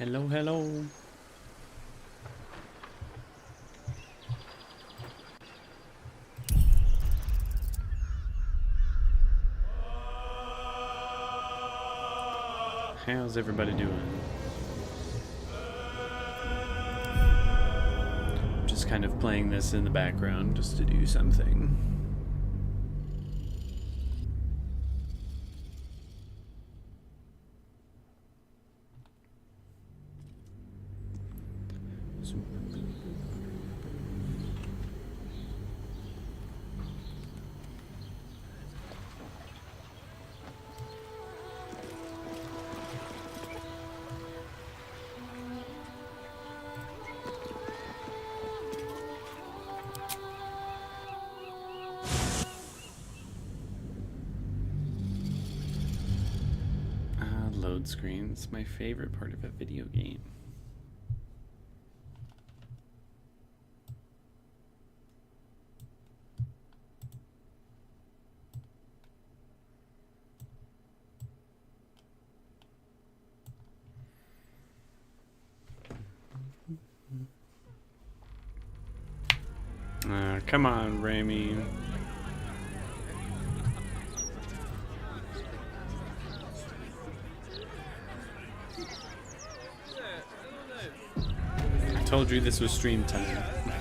Hello, hello. How's everybody doing? I'm just kind of playing this in the background just to do something. Load screens, my favorite part of a video game. Come on, Rami. I told you this was stream time.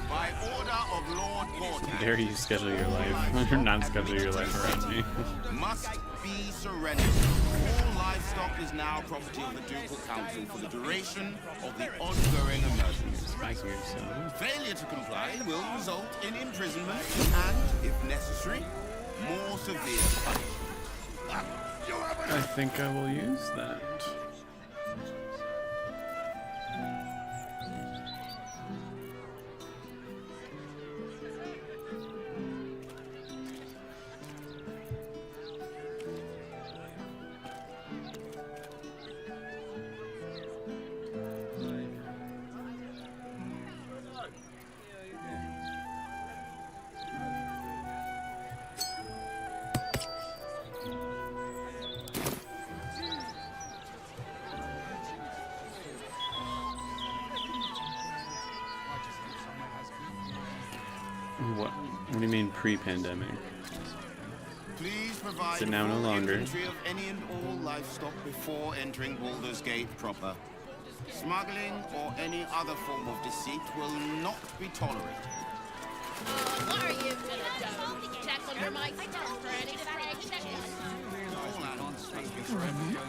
By order of Lord Baldur, How dare you schedule your life, or not schedule your life around me. must be surrendered. All livestock is now property of the Ducal Council for the duration of the ongoing emergency. I hear so. Failure to comply will result in imprisonment and, if necessary, more severe punishment. I think I will use that. What do you mean pre-pandemic? Please provide Is it now no full longer? inventory of any and all livestock before entering Baldur's Gate proper. Smuggling or any other form of deceit will not be tolerated. What are you gonna do? Check under my for any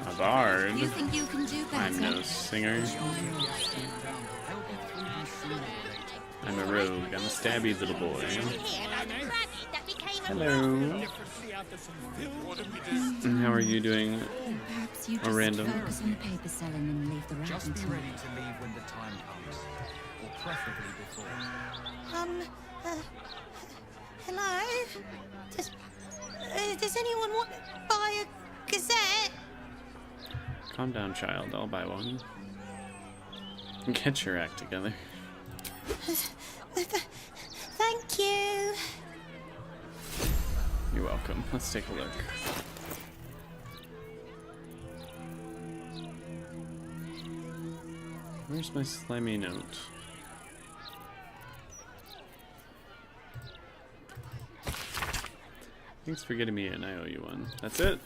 A bard? You think you can do better? I'm no singer. I'm a rogue. I'm a stabby little boy. Hello. And how are you doing? Perhaps you Or just random. focus on the paper selling and leave the Just writing be to me. ready to leave when the time comes, or preferably before. Hello? Does anyone want to buy a gazette? Calm down, child. I'll buy one. Get your act together. Thank you. You're welcome. Let's take a look. Where's my slimy note? Thanks for getting me in. I owe you one. That's it.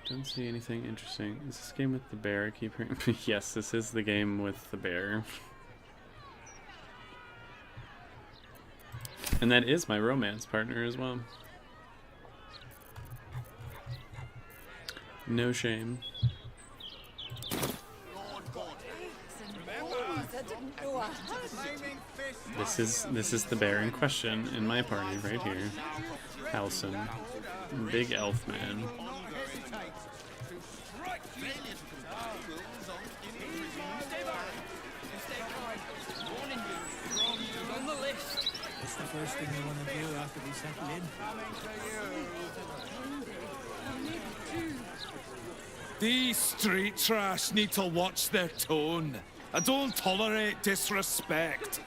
Don't see anything interesting. Is this game with the bear? I keep hearing. Yes, this is the game with the bear. And that is my romance partner as well. No shame. This is the bear in question in my party right here. Halson. Big elf man. It's the first thing we want to do after we settle in. These street trash need to watch their tone. I don't tolerate disrespect.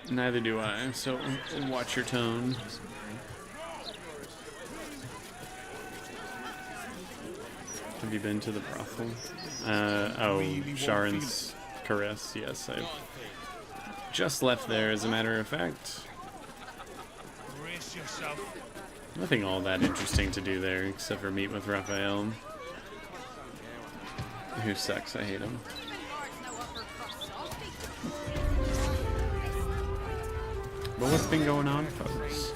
Neither do I, so watch your tone. Have you been to the brothel? Oh, Sharon's Caress. Yes, I've just left there, as a matter of fact. Brace yourself. Nothing all that interesting to do there, except for meet with Raphael. Who sucks, I hate him. But what's been going on, folks?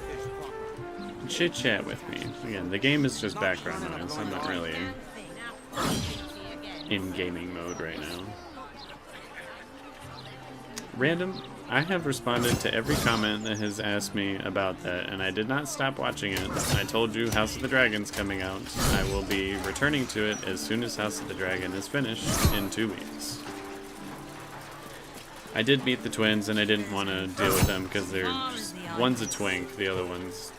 Chit chat with me. Again, the game is just background noise. I'm not really in gaming mode right now. Random, I have responded to every comment that has asked me about that, and I did not stop watching it. I told you House of the Dragon's coming out. I will be returning to it as soon as House of the Dragon is finished in 2 weeks. I did meet the twins, and I didn't want to deal with them because they're just, one's a twink, the other one's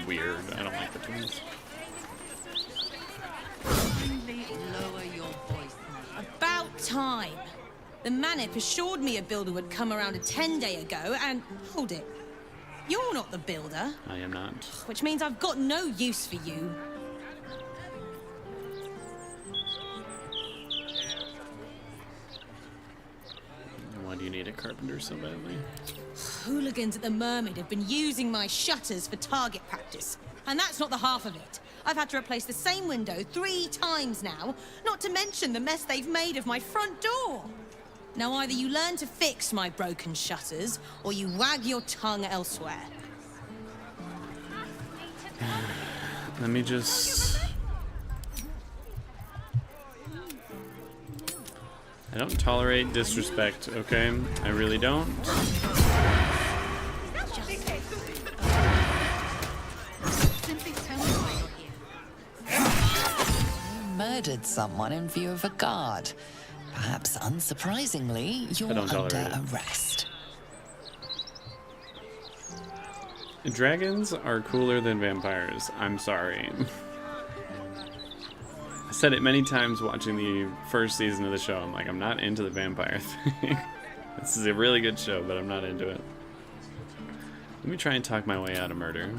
weird. I don't like the twins. About time. The Manip assured me a builder would come around a 10-day ago, and hold it. You're not the builder. I am not. Which means I've got no use for you. Why do you need a carpenter so badly? Hooligans at the Mermaid have been using my shutters for target practice. And that's not the half of it. I've had to replace the same window 3 times now, not to mention the mess they've made of my front door. Now either you learn to fix my broken shutters, or you wag your tongue elsewhere. Let me just... I don't tolerate disrespect, okay? I really don't. Murdered someone in view of a guard. Perhaps unsurprisingly, you're under arrest. Dragons are cooler than vampires. I'm sorry. I said it many times watching the first season of the show. I'm like, I'm not into the vampire thing. This is a really good show, but I'm not into it. Let me try and talk my way out of murder.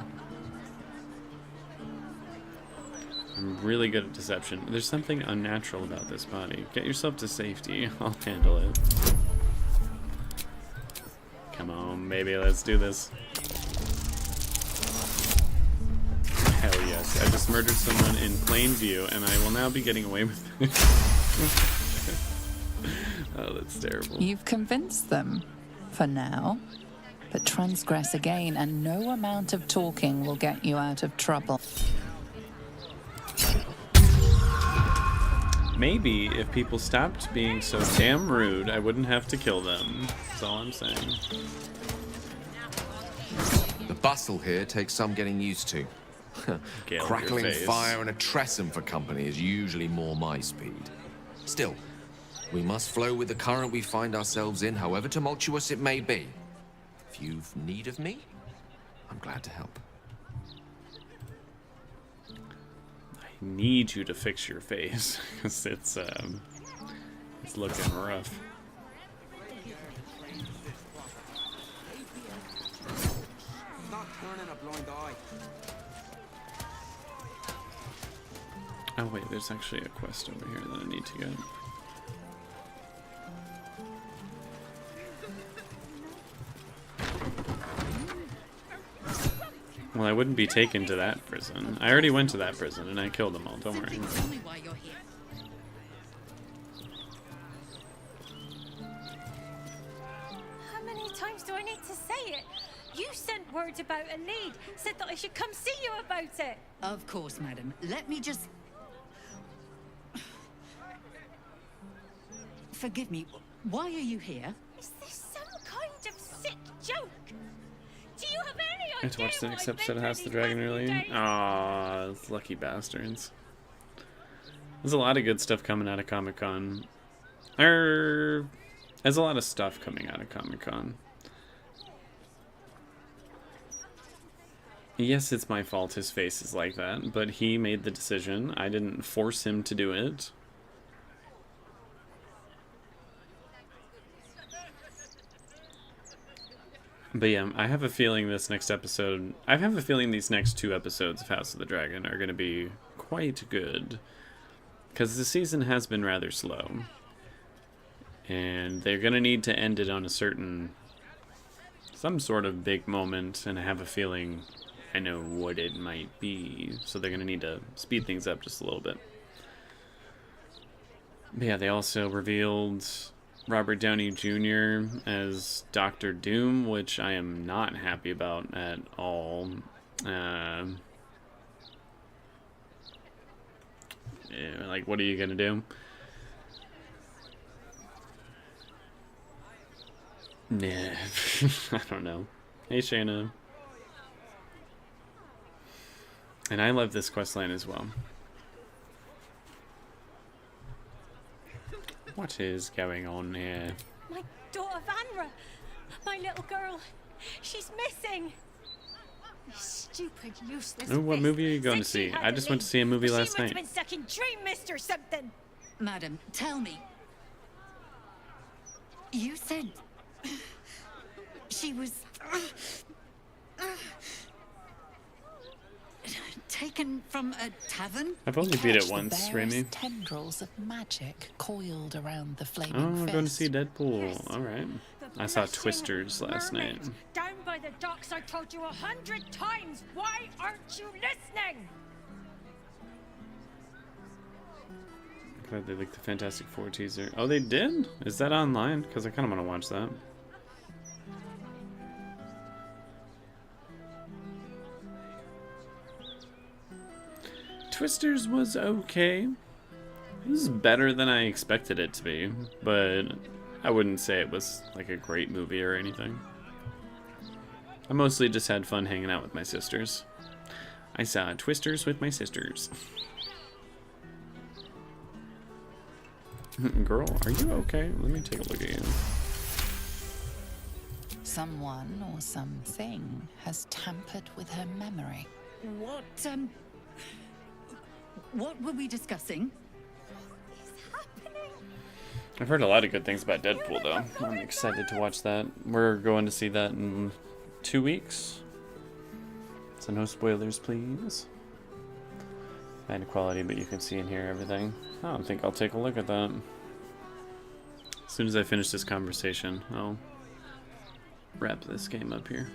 I'm really good at deception. There's something unnatural about this body. Get yourself to safety. I'll handle it. Come on, baby, let's do this. Hell yes. I just murdered someone in plain view, and I will now be getting away with it. Oh, that's terrible. You've convinced them, for now. But transgress again, and no amount of talking will get you out of trouble. Maybe if people stopped being so damn rude, I wouldn't have to kill them. That's all I'm saying. The bustle here takes some getting used to. Crackling fire and a tresson for company is usually more my speed. Still, we must flow with the current we find ourselves in, however tumultuous it may be. If you've need of me, I'm glad to help. I need you to fix your face, because it's looking rough. Not turning a blind eye. Oh wait, there's actually a quest over here that I need to get. Well, I wouldn't be taken to that prison. I already went to that prison and I killed them all, don't worry. Tell me why you're here. How many times do I need to say it? You sent word about a lead, said that I should come see you about it. Of course, madam. Let me just... Forgive me. Why are you here? Is this some kind of sick joke? Do you have any idea? I had to watch the next episode of House of the Dragon early. Aww, those lucky bastards. There's a lot of good stuff coming out of Comic-Con. There's a lot of stuff coming out of Comic-Con. Yes, it's my fault his face is like that, but he made the decision. I didn't force him to do it. But yeah, I have a feeling this next episode... I have a feeling these next 2 episodes of House of the Dragon are going to be quite good. Because the season has been rather slow. And they're going to need to end it on a certain... some sort of big moment, and I have a feeling I know what it might be. So they're going to need to speed things up just a little bit. But yeah, they also revealed Robert Downey Jr. as Doctor Doom, which I am not happy about at all. Like, what are you gonna do? Nah, I don't know. Hey, Shayna. And I love this questline as well. What is going on here? My daughter Vanra, my little girl, she's missing. You stupid, useless. Oh, what beast. movie are you going to Said she see? had I to just went to leave. see a movie She last must have night. been sucking dream mist or something. Madam, tell me. You said she was taken from a tavern? I've only beat it Catch the once, barest Remy. tendrils of magic coiled around the flaming Oh, I'm going to fist. see Deadpool. Yes. Alright. The I saw blushing Twisters last night. mermaid. Down by the docks, I told you 100 times. Why aren't you listening? Glad they like the Fantastic Four teaser. Oh, they did? Is that online? Because I kind of want to watch that. Twisters was okay. It was better than I expected it to be, but I wouldn't say it was like a great movie or anything. I mostly just had fun hanging out with my sisters. I saw Twisters with my sisters. Girl, are you okay? Let me take a look at you. Someone or something has tampered with her memory. What were we discussing? I've heard a lot of good things about Deadpool, though. I'm excited to watch that. We're going to see that in 2 weeks. So no spoilers, please. Fine quality, but you can see and hear everything. I don't think I'll take a look at that. As soon as I finish this conversation, I'll wrap this game up here.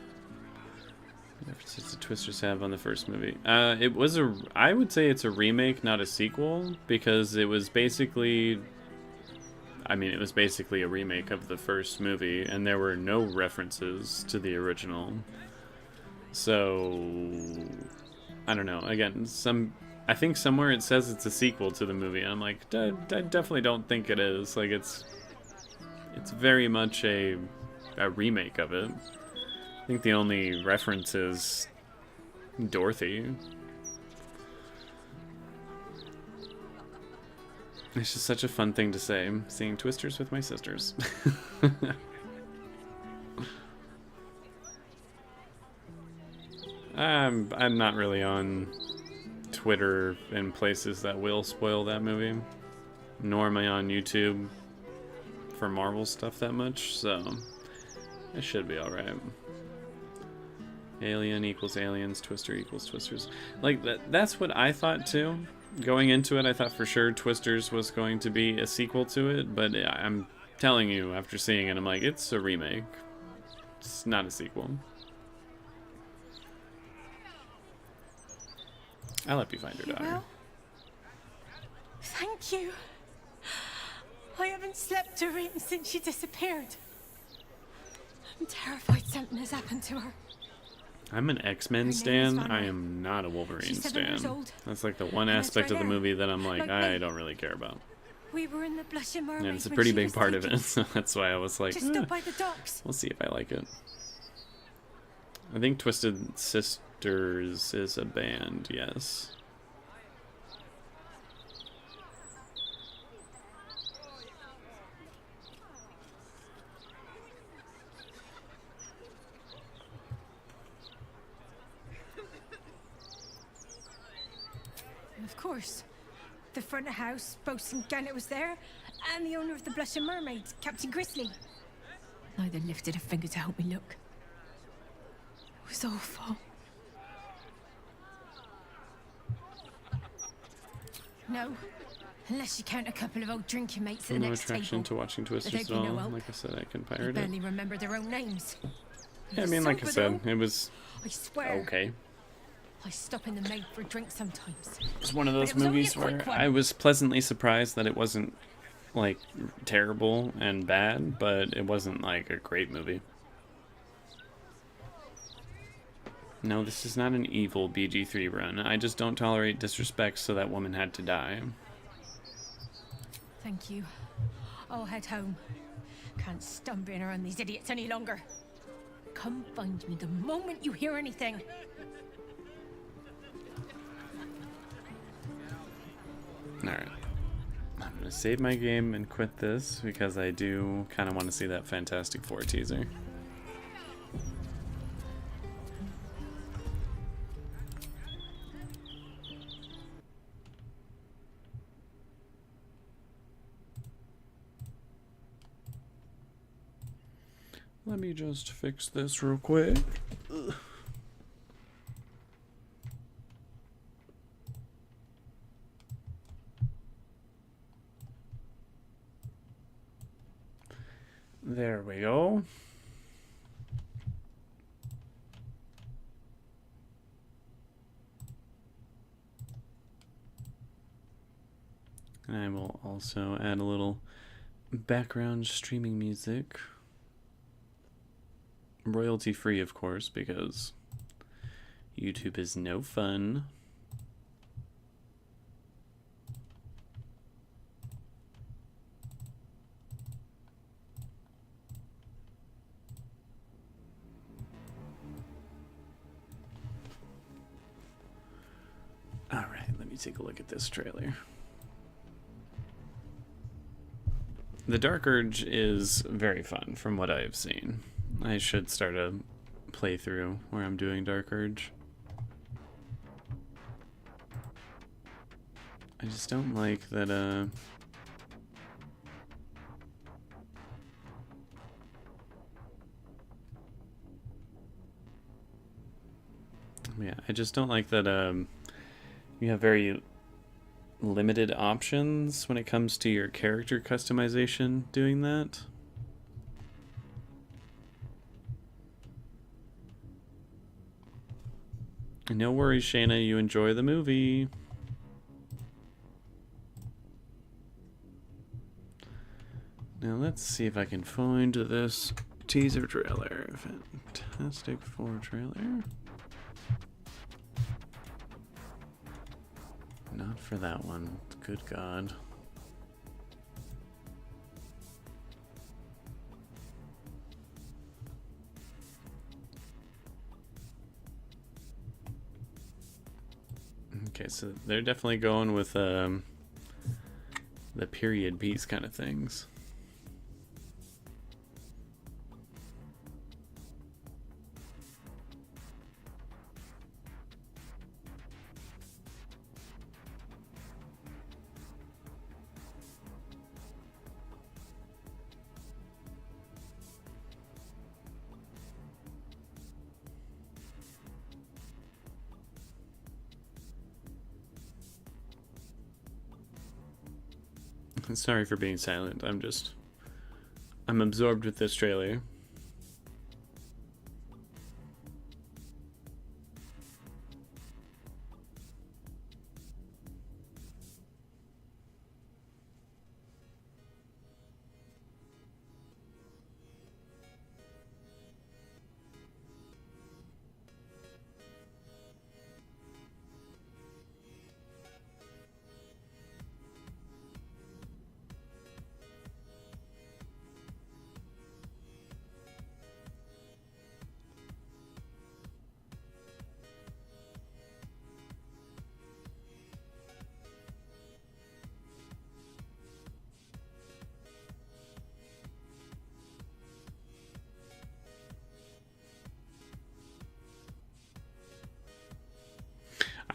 References the Twisters have on the first movie. I would say it's a remake, not a sequel, because it was basically... it was basically a remake of the first movie, and there were no references to the original. So, I don't know. Again, I think somewhere it says it's a sequel to the movie, and I'm like, I definitely don't think it is. Like, it's very much a remake of it. I think the only reference is Dorothy. It's just such a fun thing to say, seeing Twisters with my sisters. I'm not really on Twitter and places that will spoil that movie, nor am I on YouTube for Marvel stuff that much, so it should be alright. Alien equals aliens, Twister equals Twisters. Like, that's what I thought too. Going into it, I thought for sure Twisters was going to be a sequel to it, but I'm telling you, after seeing it, I'm like, it's a remake. It's not a sequel. I'll help you find your daughter. Well, thank you. I haven't slept or eaten since she disappeared. I'm terrified something has happened to her. I'm an X-Men stan. I am not a Wolverine She's 7 years stan. old. That's like the one And that's aspect right of the there. movie that I'm like, Like I me. don't really care about. We were in the Blushing Mermaid. And it's a when pretty she big was part of taken. it, so that's why I was like, Just up by the docks. we'll see if I like it. I think Twisted Sisters is a band, yes. Of course. The front of house, Bosun Gannett was there, and the owner of the Blushing Mermaid, Captain Grizzly. Neither lifted a finger to help me look. was awful. No, unless you count a couple of old drinking mates at the No next attraction table. to watching Twisters at all. Like I said, I can They pirate it. barely remember their own names. Yeah, I mean, like I said, it was I swear. okay. I stop in the maid for a drink sometimes. It's one of those But it was only a movies where quick one. I was pleasantly surprised that it wasn't like terrible and bad, but it wasn't like a great movie. No, this is not an evil BG3 run. I just don't tolerate disrespect, so that woman had to die. Thank you. I'll head home. Can't stand being around these idiots any longer. Come find me the moment you hear anything. Alright. I'm gonna save my game and quit this because I do kind of want to see that Fantastic Four teaser. Let me just fix this real quick. Ugh. There we go. And I will also add a little background streaming music. Royalty free, of course, because YouTube is no fun. Alright, let me take a look at this trailer. The Dark Urge is very fun from what I have seen. I should start a playthrough where I'm doing Dark Urge. I just don't like that, yeah, I just don't like that, you have very limited options when it comes to your character customization doing that. No worries, Shayna, you enjoy the movie. Now let's see if I can find this teaser trailer. Fantastic Four trailer. Not for that one. Good God. Okay, so they're definitely going with the period piece kind of things. Sorry for being silent. I'm absorbed with this trailer.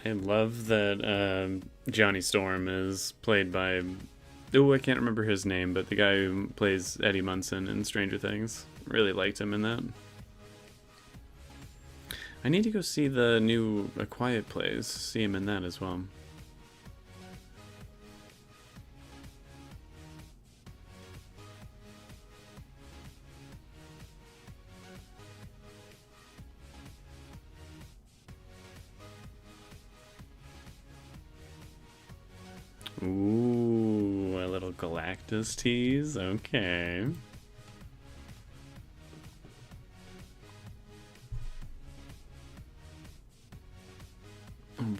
I love that Johnny Storm is played by... Oh, I can't remember his name, but the guy who plays Eddie Munson in Stranger Things. Really liked him in that. I need to go see the new A Quiet Place. See him in that as well. Ooh, a little Galactus tease. Okay.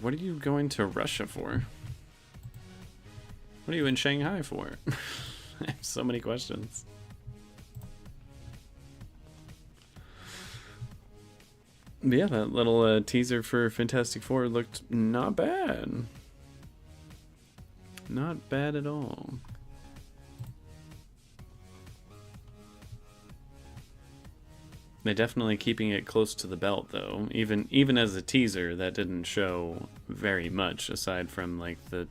What are you going to Russia for? What are you in Shanghai for? I have so many questions. But yeah, that little teaser for Fantastic Four looked not bad. Not bad at all. They're definitely keeping it close to the belt, though. Even as a teaser, that didn't show very much, aside from, like, the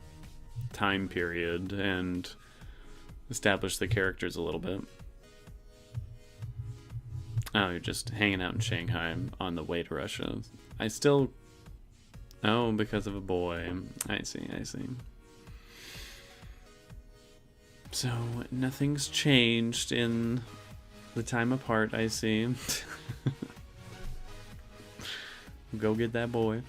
time period and establish the characters a little bit. Oh, you're just hanging out in Shanghai on the way to Russia. I still... Oh, because of a boy. I see, I see. So, nothing's changed in the time apart, I see. Go get that boy.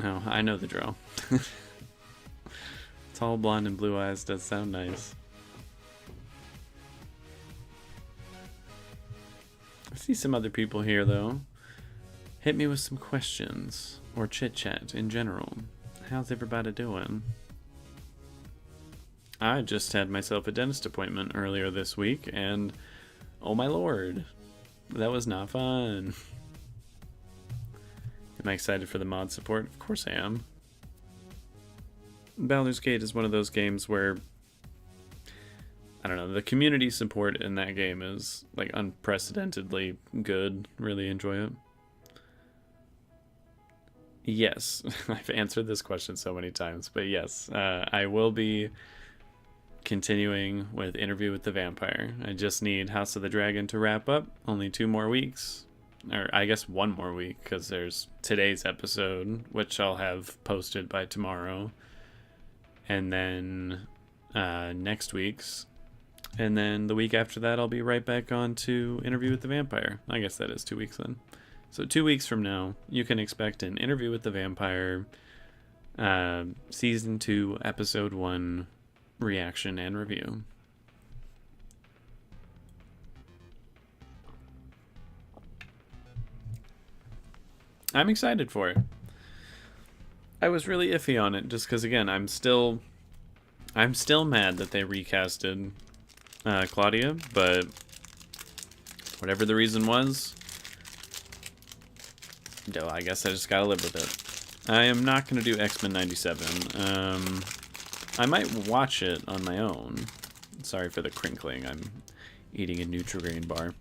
Oh, I know the drill. Tall, blonde, and blue eyes does sound nice. I see some other people here, though. Hit me with some questions, or chit-chat in general. How's everybody doing? I just had myself a dentist appointment earlier this week, and oh my lord, that was not fun. Am I excited for the mod support? Of course I am. Baldur's Gate is one of those games where, I don't know, the community support in that game is like unprecedentedly good. Really enjoy it. Yes, I've answered this question so many times, but yes, I will be continuing with Interview with the Vampire. I just need House of the Dragon to wrap up. Only 2 more weeks. Or I guess 1 more week, because there's today's episode, which I'll have posted by tomorrow. And then next week's. And then the week after that, I'll be right back on to Interview with the Vampire. I guess that is 2 weeks then. So 2 weeks from now, you can expect an Interview with the Vampire Season 2, Episode 1 reaction and review. I'm excited for it. I was really iffy on it just because, again, I'm still mad that they recasted Claudia, but whatever the reason was, no, I guess I just gotta live with it. I am not gonna do X-Men 97. I might watch it on my own. Sorry for the crinkling. I'm eating a Nutri-Grain bar.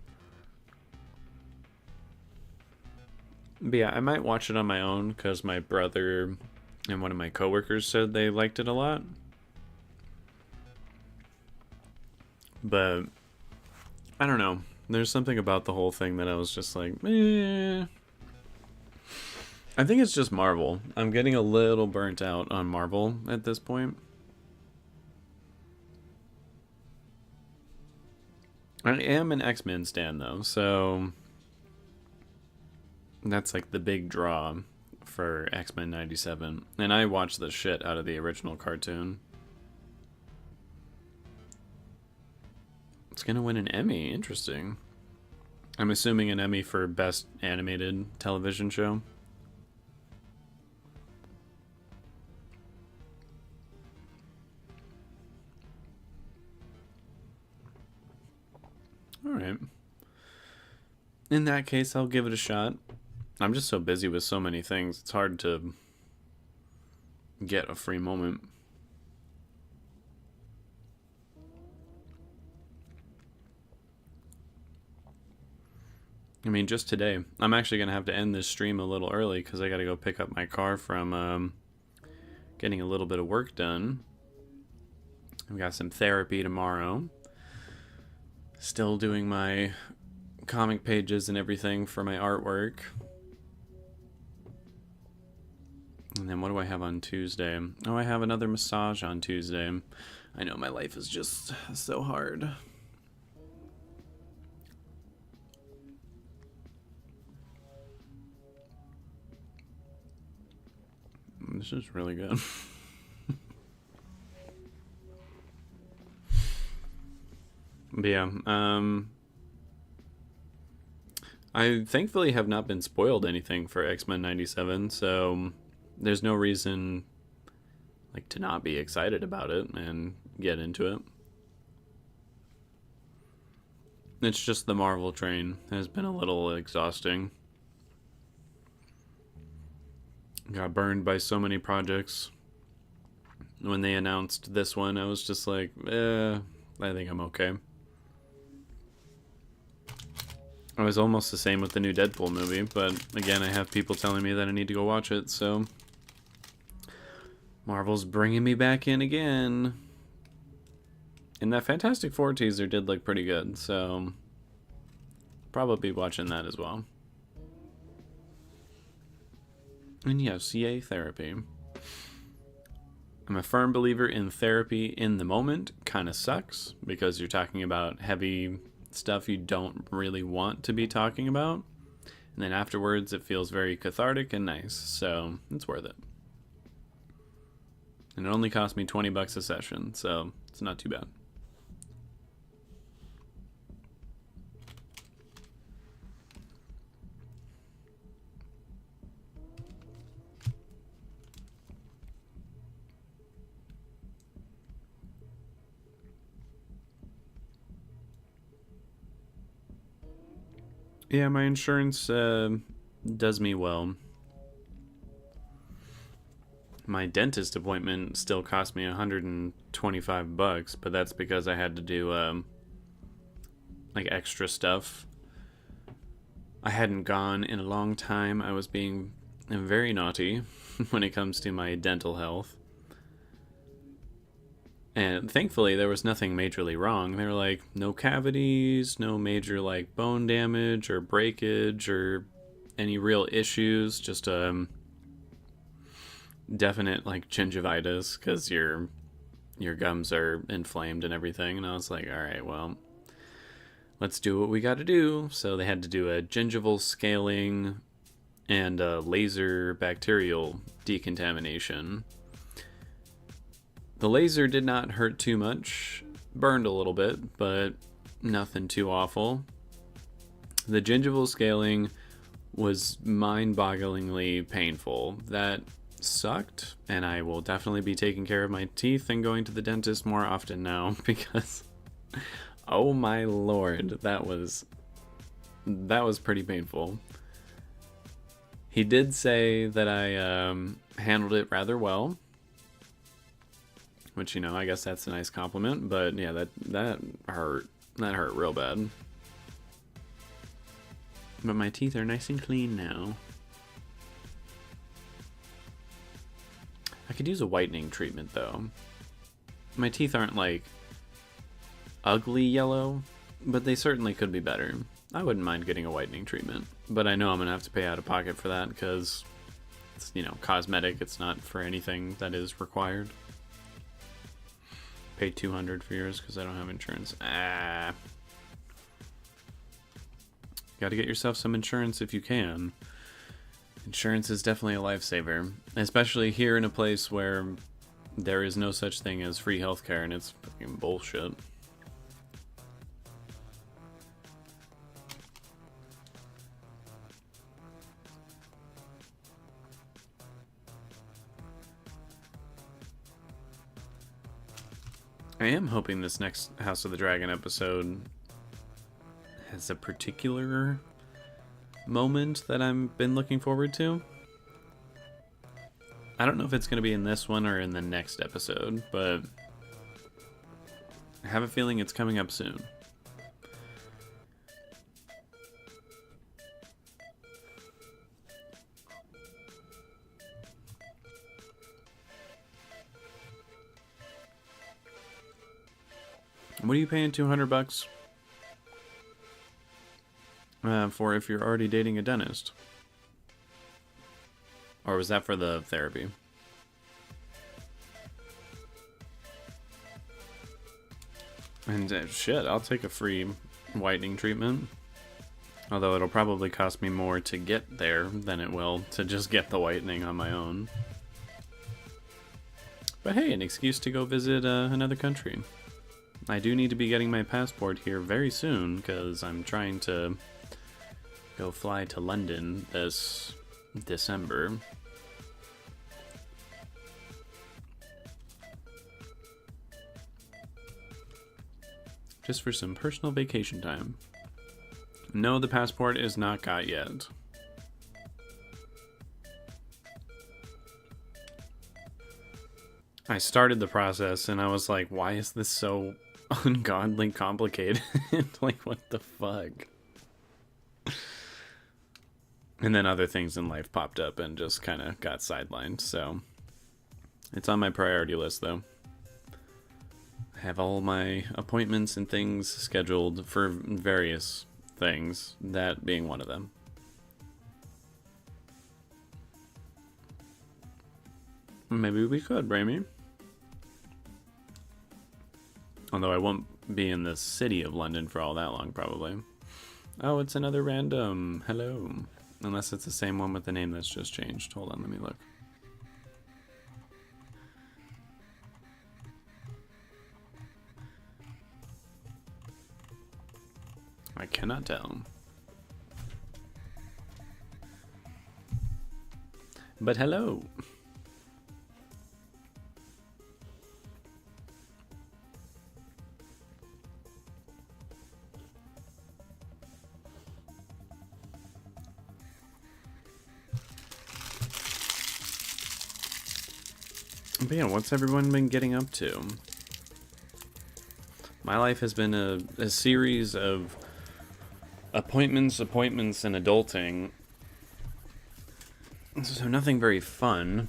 But yeah, I might watch it on my own because my brother and one of my coworkers said they liked it a lot. But I don't know. There's something about the whole thing that I was just like, eh. I think it's just Marvel. I'm getting a little burnt out on Marvel at this point. I am an X-Men stan though, so that's like the big draw for X-Men 97. And I watched the shit out of the original cartoon. It's gonna win an Emmy. Interesting. I'm assuming an Emmy for Best Animated Television Show. Alright. In that case, I'll give it a shot. I'm just so busy with so many things, it's hard to get a free moment. I mean, just today, I'm actually going to have to end this stream a little early because I got to go pick up my car from getting a little bit of work done. I've got some therapy tomorrow. Still doing my comic pages and everything for my artwork. And then what do I have on Tuesday? Oh, I have another massage on Tuesday. I know my life is just so hard. This is really good. But yeah, I thankfully have not been spoiled anything for X-Men 97, so there's no reason like to not be excited about it and get into it. It's just the Marvel train has been a little exhausting. Got burned by so many projects. When they announced this one, I was just like, I think I'm okay. I was almost the same with the new Deadpool movie, but again, I have people telling me that I need to go watch it, so Marvel's bringing me back in again. And that Fantastic Four teaser did look pretty good, so probably watching that as well. And yes, yay therapy. I'm a firm believer in therapy in the moment. Kind of sucks because you're talking about heavy stuff you don't really want to be talking about. And then afterwards it feels very cathartic and nice, so it's worth it. And it only cost me $20 a session, so it's not too bad. Yeah, my insurance does me well. My dentist appointment still cost me $125, but that's because I had to do like extra stuff. I hadn't gone in a long time. I was being very naughty when it comes to my dental health. And thankfully, there was nothing majorly wrong. They were like, no cavities, no major like bone damage or breakage or any real issues. Just definite like gingivitis because your gums are inflamed and everything. And I was like, all right, well, let's do what we got to do. So they had to do a gingival scaling and a laser bacterial decontamination. The laser did not hurt too much, burned a little bit, but nothing too awful. The gingival scaling was mind-bogglingly painful. That sucked, and I will definitely be taking care of my teeth and going to the dentist more often now because, oh my lord, that was pretty painful. He did say that I handled it rather well. Which, you know, I guess that's a nice compliment, but yeah, that hurt. That hurt real bad. But my teeth are nice and clean now. I could use a whitening treatment, though. My teeth aren't, like, ugly yellow, but they certainly could be better. I wouldn't mind getting a whitening treatment, but I know I'm going to have to pay out of pocket for that because it's, you know, cosmetic. It's not for anything that is required. Pay $200 for yours because I don't have insurance. Got to get yourself some insurance if you can. Insurance is definitely a lifesaver, especially here in a place where there is no such thing as free healthcare, and it's fucking bullshit. I am hoping this next House of the Dragon episode has a particular moment that I've been looking forward to. I don't know if it's going to be in this one or in the next episode, but I have a feeling it's coming up soon. What are you paying $200 for if you're already dating a dentist? Or was that for the therapy? And shit, I'll take a free whitening treatment. Although it'll probably cost me more to get there than it will to just get the whitening on my own. But hey, an excuse to go visit another country. I do need to be getting my passport here very soon because I'm trying to go fly to London this December. Just for some personal vacation time. No, the passport is not got yet. I started the process and I was like, why is this so ungodly complicated? Like, what the fuck? And then other things in life popped up and just kind of got sidelined, so it's on my priority list though. I have all my appointments and things scheduled for various things, that being one of them. Maybe we could, Bramy. Although I won't be in the city of London for all that long, probably. Oh, it's another random. Hello. Unless it's the same one with the name that's just changed. Hold on, let me look. I cannot tell. But hello. But yeah, what's everyone been getting up to? My life has been a series of appointments, and adulting. So nothing very fun.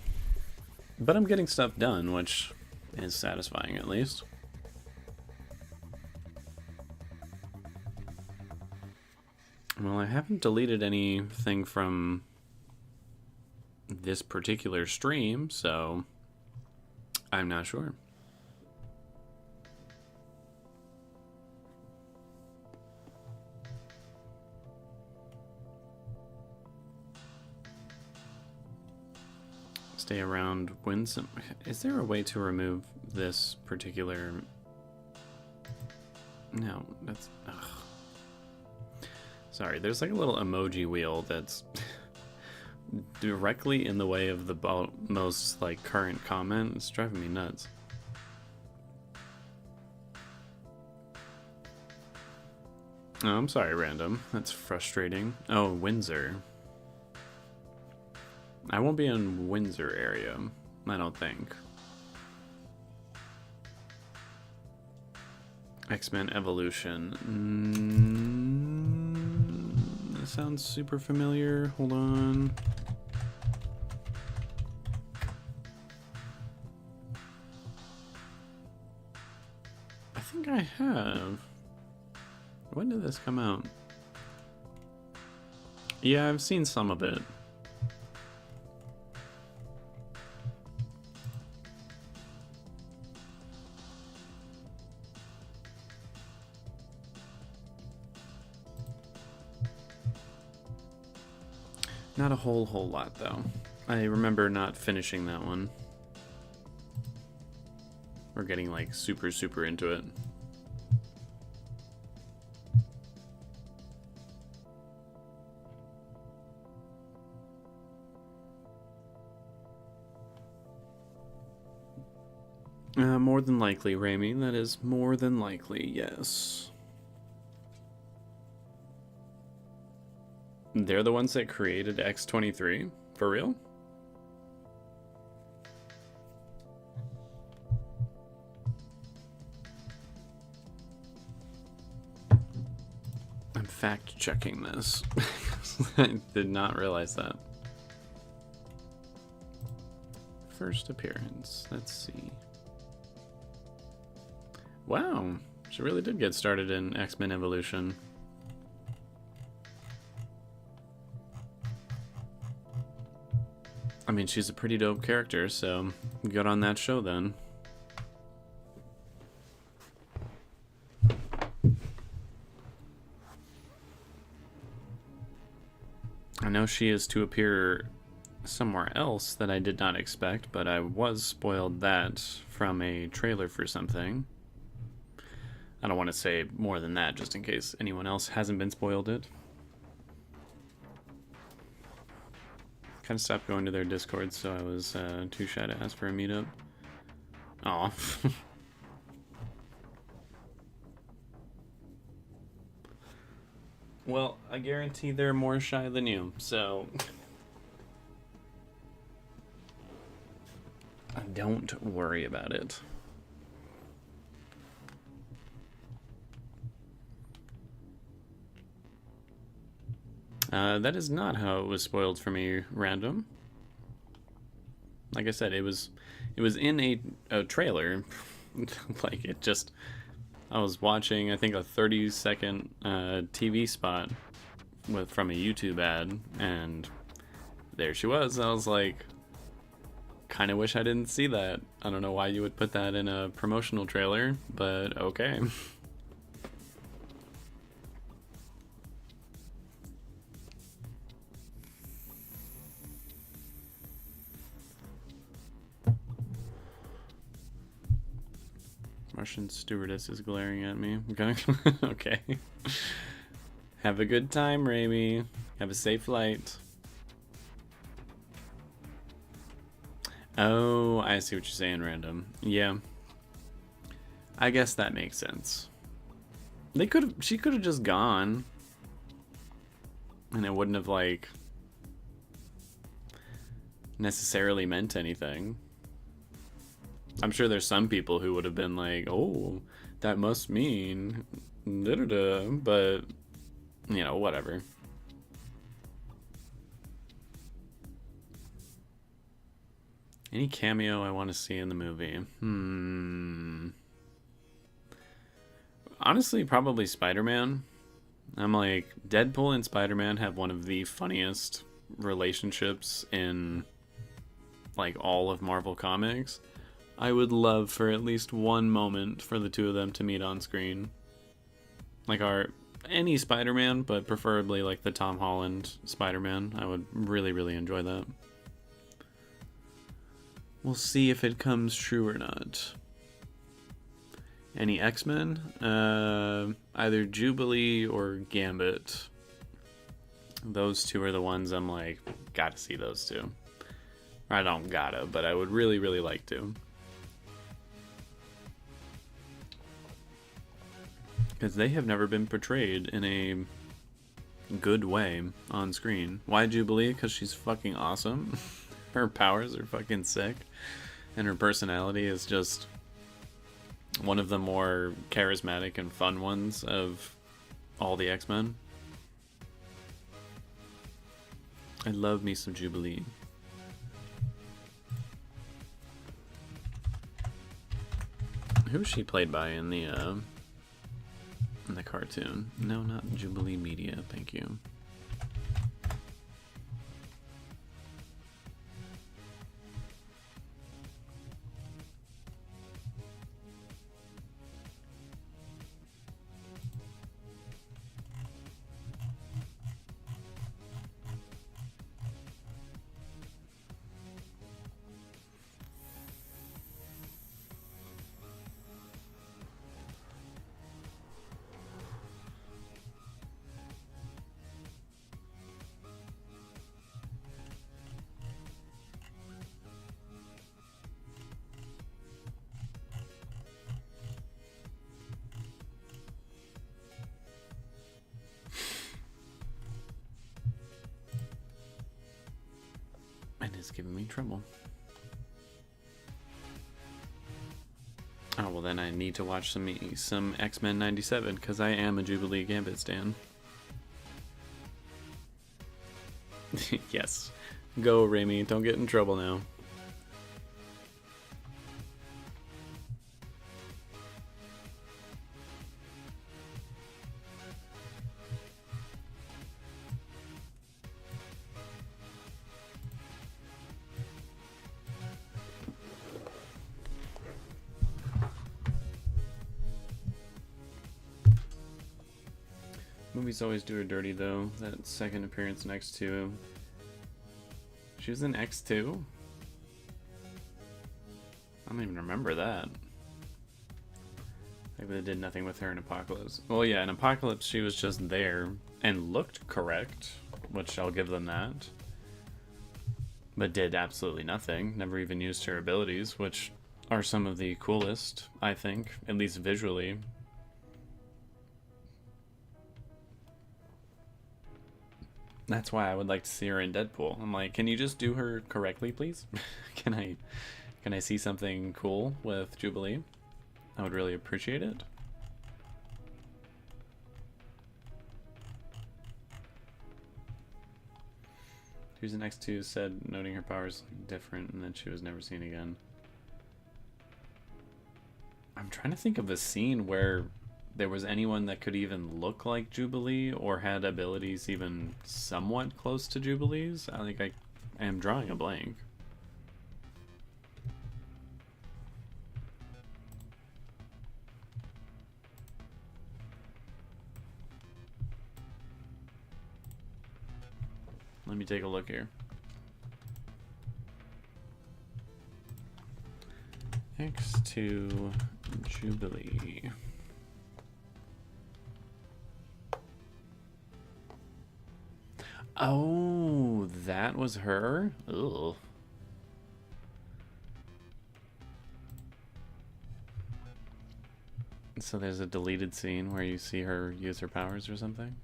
But I'm getting stuff done, which is satisfying at least. Well, I haven't deleted anything from this particular stream, so I'm not sure. Stay around, win some. Is there a way to remove this particular? No, that's. Ugh. Sorry, there's like a little emoji wheel that's directly in the way of the most like current comment. It's driving me nuts. Oh, I'm sorry, random. That's frustrating. Oh, Windsor. I won't be in Windsor area, I don't think. X-Men Evolution. That sounds super familiar. Hold on. I think I have. When did this come out? Yeah, I've seen some of it. Not a whole lot, though. I remember not finishing that one. Or getting, like, super into it. More than likely, Raimi. That is more than likely, yes. They're the ones that created X-23? For real? I'm fact-checking this. I did not realize that. First appearance. Let's see. Wow. She really did get started in X-Men Evolution. I mean, she's a pretty dope character, so good on that show then. I know she is to appear somewhere else that I did not expect, but I was spoiled that from a trailer for something. I don't want to say more than that, just in case anyone else hasn't been spoiled it. Kind of stopped going to their Discord, so I was too shy to ask for a meetup. Aw. Well, I guarantee they're more shy than you, so... Don't worry about it. That is not how it was spoiled for me, random. Like I said, it was in a trailer. Like, it just... I was watching, I think, a 30-second TV spot from a YouTube ad, and there she was. I was like, kind of wish I didn't see that. I don't know why you would put that in a promotional trailer, but okay. Russian stewardess is glaring at me. Okay. Have a good time, Raimi. Have a safe flight. Oh, I see what you're saying, random. Yeah. I guess that makes sense. She could have just gone. And it wouldn't have, like, necessarily meant anything. I'm sure there's some people who would have been like, oh, that must mean da-da-da, but, you know, whatever. Any cameo I want to see in the movie? Honestly, probably Spider-Man. I'm like, Deadpool and Spider-Man have one of the funniest relationships in, like, all of Marvel Comics. I would love for at least one moment for the two of them to meet on screen. Like any Spider-Man, but preferably like the Tom Holland Spider-Man. I would really, really enjoy that. We'll see if it comes true or not. Any X-Men? Either Jubilee or Gambit. Those two are the ones I'm like, gotta see those two. I don't gotta, but I would really, really like to. Because they have never been portrayed in a good way on screen. Why Jubilee? Because she's fucking awesome. Her powers are fucking sick. And her personality is just one of the more charismatic and fun ones of all the X-Men. I love me some Jubilee. Who was she played by in the cartoon? No, not Jubilee Media, thank you. It's giving me trouble. Oh, well then I need to watch some X-Men 97, because I am a Jubilee Gambit stan. Yes. Go, Raimi. Don't get in trouble now. Movies always do her dirty, though. That second appearance in X2. She was in X2? I don't even remember that. Like they did nothing with her in Apocalypse. Well, yeah, in Apocalypse she was just there and looked correct, which I'll give them that. But did absolutely nothing. Never even used her abilities, which are some of the coolest, I think, at least visually. That's why I would like to see her in Deadpool. I'm like, can you just do her correctly, please? Can I see something cool with Jubilee? I would really appreciate it. Who's the next two said, noting her powers different, and then she was never seen again. I'm trying to think of a scene where there was anyone that could even look like Jubilee or had abilities even somewhat close to Jubilee's. I think I am drawing a blank. Let me take a look here. X2 Jubilee. Oh, that was her? Ugh. So there's a deleted scene where you see her use her powers or something?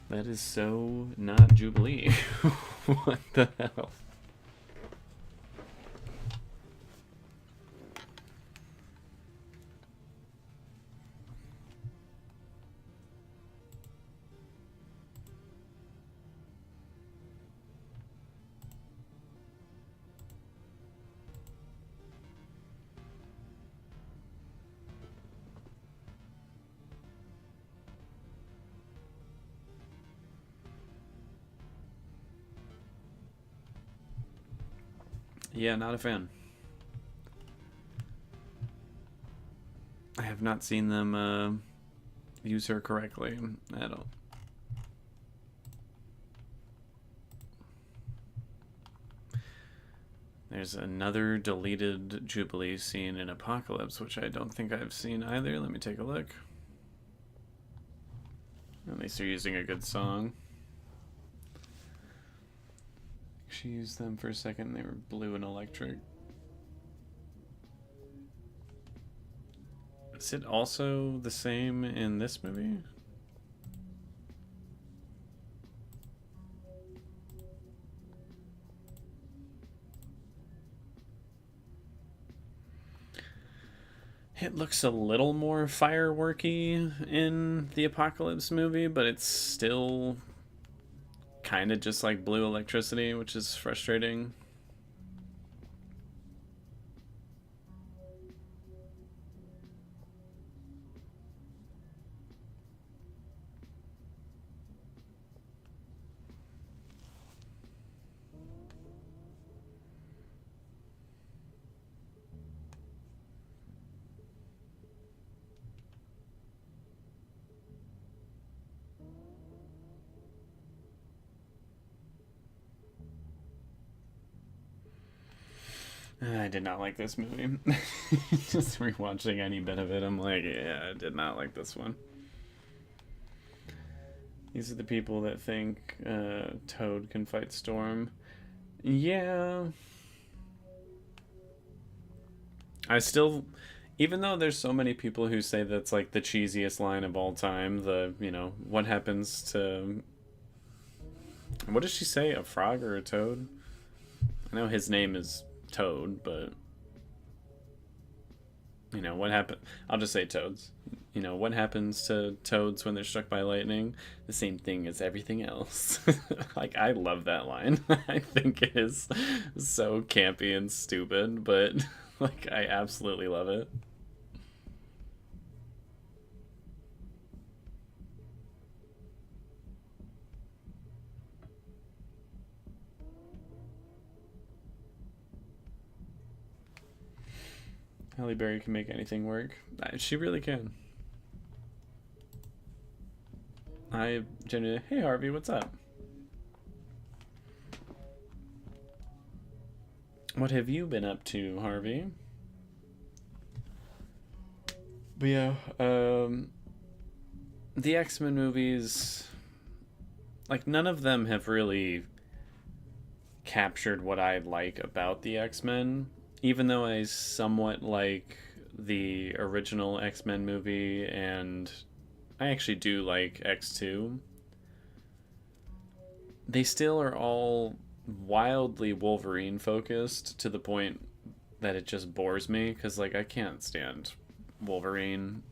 That is so not Jubilee. What the hell? Yeah, not a fan. I have not seen them use her correctly at all. There's another deleted Jubilee scene in Apocalypse, which I don't think I've seen either. Let me take a look. At least they're using a good song. She used them for a second. They were blue and electric. Is it also the same in this movie? It looks a little more fireworky in the Apocalypse movie, but it's still kind of just like blue electricity, which is frustrating. I did not like this movie. Just rewatching any bit of it, I'm like, yeah, I did not like this one. These are the people that think Toad can fight Storm. Yeah. I still, even though there's so many people who say that's like the cheesiest line of all time, the, you know, what happens to, what does she say, a frog or a toad? I know his name is Toad, but you know what happened, I'll just say toads. You know what happens to toads when they're struck by lightning? The same thing as everything else. Like, I love that line. I think it is so campy and stupid, but like, I absolutely love it. Halle Berry can make anything work. She really can. I genuinely... Hey, Harvey, what's up? What have you been up to, Harvey? But yeah, the X-Men movies, like, none of them have really captured what I like about the X-Men, even though I somewhat like the original X-Men movie, and I actually do like X2. They still are all wildly Wolverine focused to the point that it just bores me, because, like, I can't stand Wolverine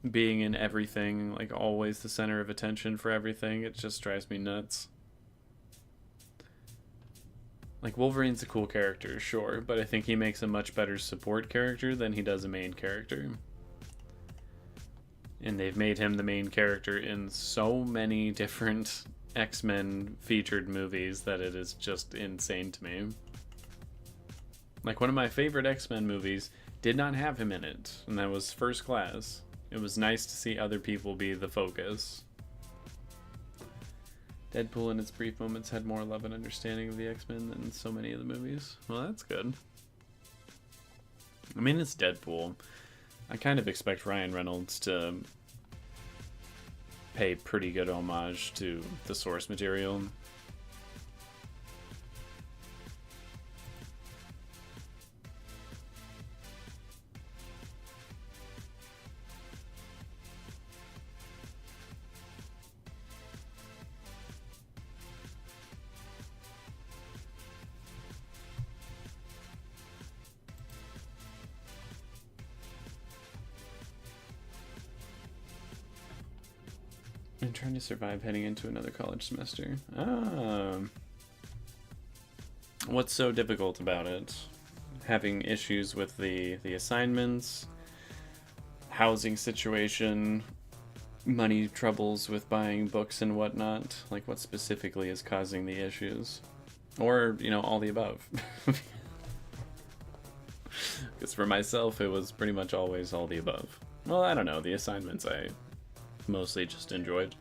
being in everything, like, always the center of attention for everything. It just drives me nuts. Like, Wolverine's a cool character, sure, but I think he makes a much better support character than he does a main character. And they've made him the main character in so many different X-Men featured movies that it is just insane to me. Like, one of my favorite X-Men movies did not have him in it, and that was First Class. It was nice to see other people be the focus. Deadpool in its brief moments had more love and understanding of the X-Men than so many of the movies. Well, that's good. I mean, it's Deadpool. I kind of expect Ryan Reynolds to pay pretty good homage to the source material. I'm trying to survive heading into another college semester. What's so difficult about it? Having issues with the assignments, housing situation, money troubles with buying books and whatnot? Like, what specifically is causing the issues? Or, you know, all the above. Because for myself, it was pretty much always all the above. Well, I don't know. The assignments I mostly just enjoyed.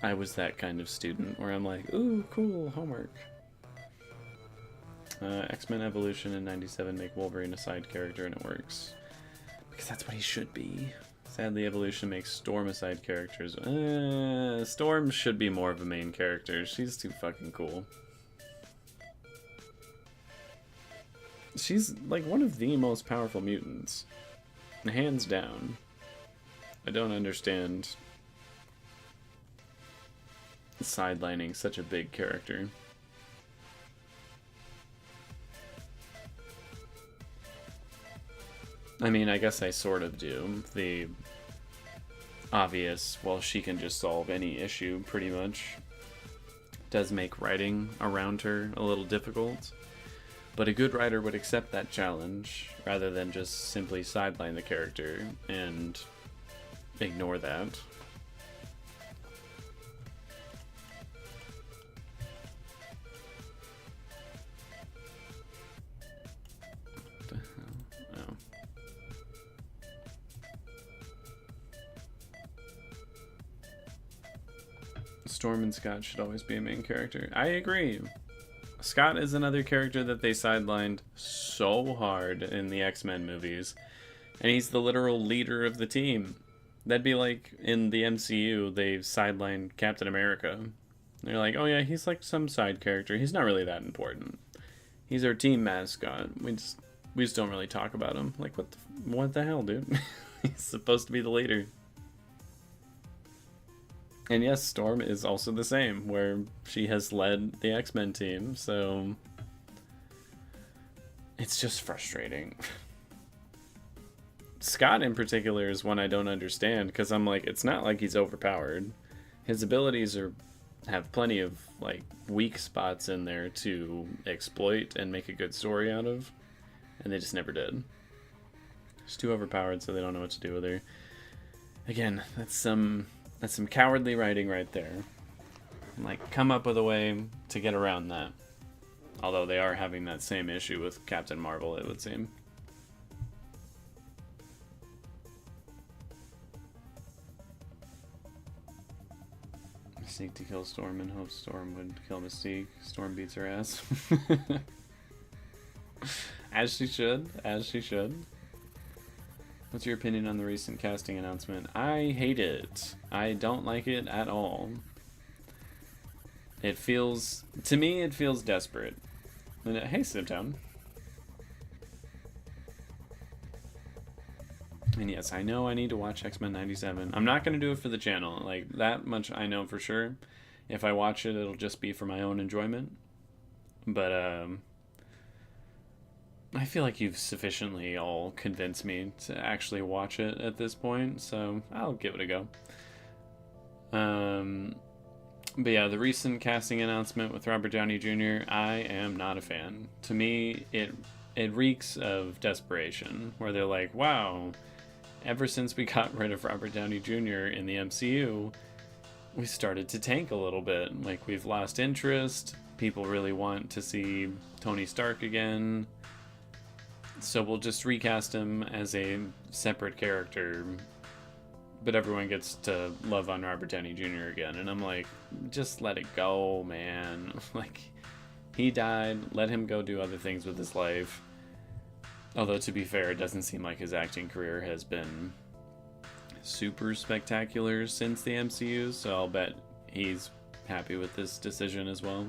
I was that kind of student where I'm like, ooh, cool, homework. X-Men Evolution in 97 make Wolverine a side character, and it works. Because that's what he should be. Sadly, Evolution makes Storm a side character. Storm should be more of a main character. She's too fucking cool. She's, like, one of the most powerful mutants. Hands down. I don't understand sidelining such a big character. I mean, I guess I sort of do. The obvious, well, she can just solve any issue, pretty much, does make writing around her a little difficult. But a good writer would accept that challenge, rather than just simply sideline the character and ignore that. What the hell? Oh. Storm and Scott should always be a main character. I agree. Scott is another character that they sidelined so hard in the X-Men movies. And he's the literal leader of the team. That'd be like in the MCU, they've sidelined Captain America. They're like, oh yeah, he's like some side character. He's not really that important. He's our team mascot. We just don't really talk about him. Like, what the hell, dude? He's supposed to be the leader. And yes, Storm is also the same, where she has led the X-Men team, so it's just frustrating. Scott in particular is one I don't understand, because I'm like, it's not like he's overpowered. His abilities have plenty of, like, weak spots in there to exploit and make a good story out of, and they just never did. She's too overpowered, so they don't know what to do with her. Again, that's some cowardly writing right there. Like, come up with a way to get around that. Although they are having that same issue with Captain Marvel, it would seem. Mystique to kill Storm and hope Storm would kill Mystique. Storm beats her ass. As she should. As she should. What's your opinion on the recent casting announcement? I hate it. I don't like it at all. It feels... To me, it feels desperate. Hey, Siptown. And yes, I know I need to watch X-Men 97. I'm not going to do it for the channel. Like, that much I know for sure. If I watch it, it'll just be for my own enjoyment. But, I feel like you've sufficiently all convinced me to actually watch it at this point, so I'll give it a go. But yeah, the recent casting announcement with Robert Downey Jr., I am not a fan. To me, it reeks of desperation, where they're like, wow, ever since we got rid of Robert Downey Jr. in the MCU, we started to tank a little bit. Like, we've lost interest, people really want to see Tony Stark again, so we'll just recast him as a separate character, but everyone gets to love on Robert Downey Jr. again. And I'm like, just let it go, man. Like, he died, let him go do other things with his life. Although, to be fair, it doesn't seem like his acting career has been super spectacular since the MCU, so I'll bet he's happy with this decision as well.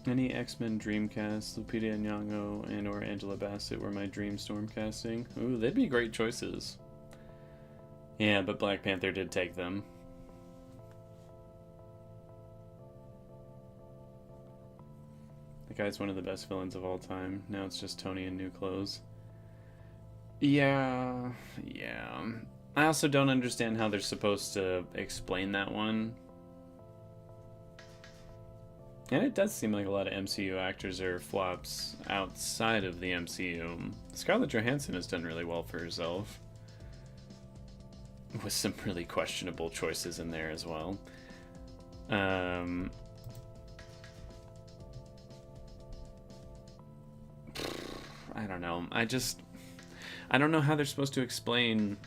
Any X-Men Dreamcast, Lupita Nyong'o and or Angela Bassett were my dream storm casting. Ooh, they'd be great choices. Yeah, but Black Panther did take them. The guy's one of the best villains of all time. Now it's just Tony in new clothes. Yeah. I also don't understand how they're supposed to explain that one. And it does seem like a lot of MCU actors are flops outside of the MCU. Scarlett Johansson has done really well for herself, with some really questionable choices in there as well. I don't know. I don't know how they're supposed to explain,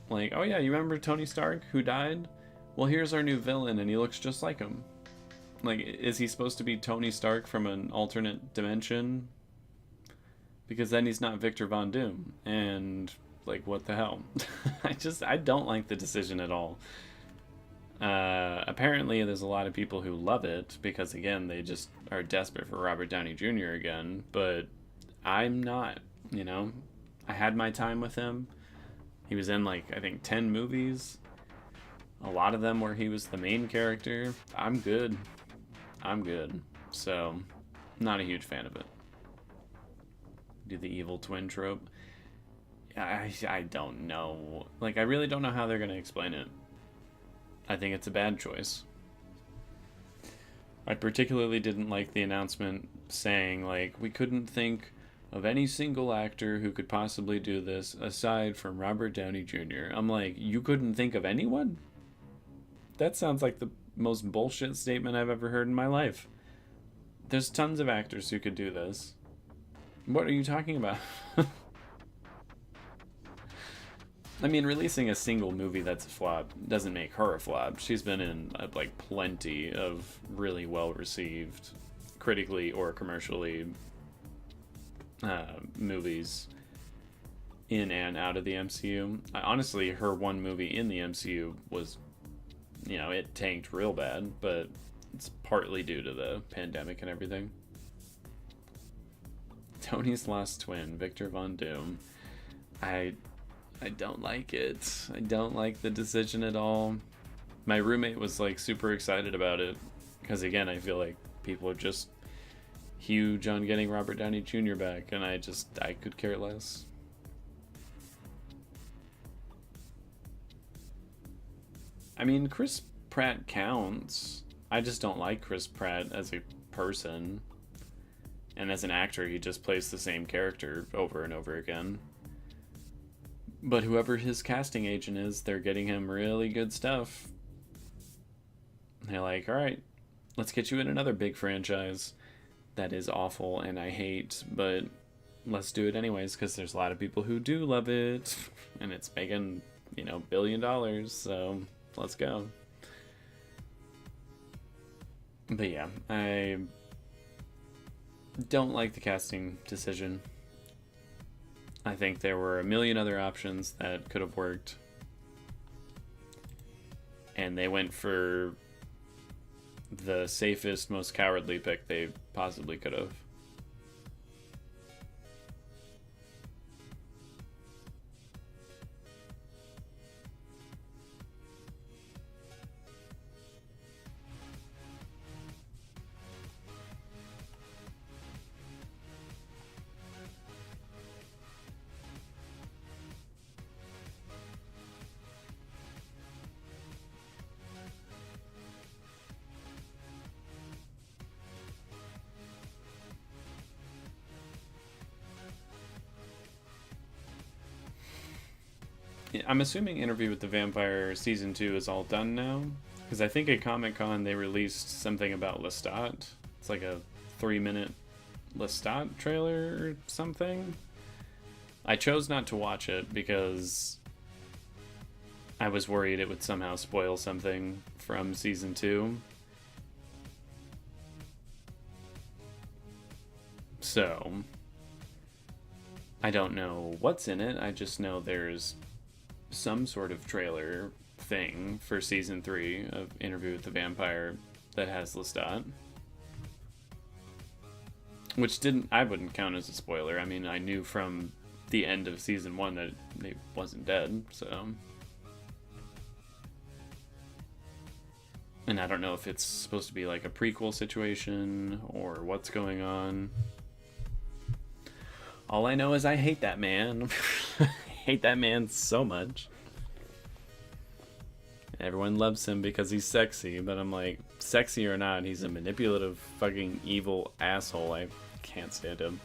like, oh yeah, you remember Tony Stark who died? Well, here's our new villain and he looks just like him. Like, is he supposed to be Tony Stark from an alternate dimension? Because then he's not Victor Von Doom. And, like, what the hell? I don't like the decision at all. Apparently, there's a lot of people who love it, because, again, they just are desperate for Robert Downey Jr. again. But I'm not, you know? I had my time with him. He was in, like, I think 10 movies. A lot of them where he was the main character. I'm good. So, not a huge fan of it. Do the evil twin trope. I don't know. Like, I really don't know how they're going to explain it. I think it's a bad choice. I particularly didn't like the announcement saying, like, we couldn't think of any single actor who could possibly do this aside from Robert Downey Jr. I'm like, you couldn't think of anyone? That sounds like the most bullshit statement I've ever heard in my life. There's tons of actors who could do this. What are you talking about? I mean, releasing a single movie that's a flop doesn't make her a flop. She's been in, like, plenty of really well-received, critically or commercially, movies in and out of the MCU. Honestly, her one movie in the MCU was, you know, it tanked real bad, but it's partly due to the pandemic and everything. Tony's lost twin, Victor Von Doom. I don't like it. I don't like the decision at all. My roommate was, like, super excited about it, because, again, I feel like people are just huge on getting Robert Downey Jr. back, and I could care less. I mean, Chris Pratt counts. I just don't like Chris Pratt as a person. And as an actor, he just plays the same character over and over again. But whoever his casting agent is, they're getting him really good stuff. They're like, alright, let's get you in another big franchise that is awful and I hate, but let's do it anyways, because there's a lot of people who do love it, and it's making, you know, $1 billion, so let's go. But yeah, I don't like the casting decision. I think there were a million other options that could have worked, and they went for the safest, most cowardly pick they possibly could have. I'm assuming Interview with the Vampire Season 2 is all done now, because I think at Comic-Con they released something about Lestat. It's like a 3-minute Lestat trailer or something. I chose not to watch it because I was worried it would somehow spoil something from Season 2. So, I don't know what's in it, I just know there's some sort of trailer thing for Season 3 of Interview with the Vampire that has Lestat. Which I wouldn't count as a spoiler. I mean, I knew from the end of Season 1 that he wasn't dead, so... And I don't know if it's supposed to be like a prequel situation or what's going on. All I know is I hate that man. I hate that man so much. Everyone loves him because he's sexy, but I'm like, sexy or not, he's a manipulative, fucking evil asshole. I can't stand him.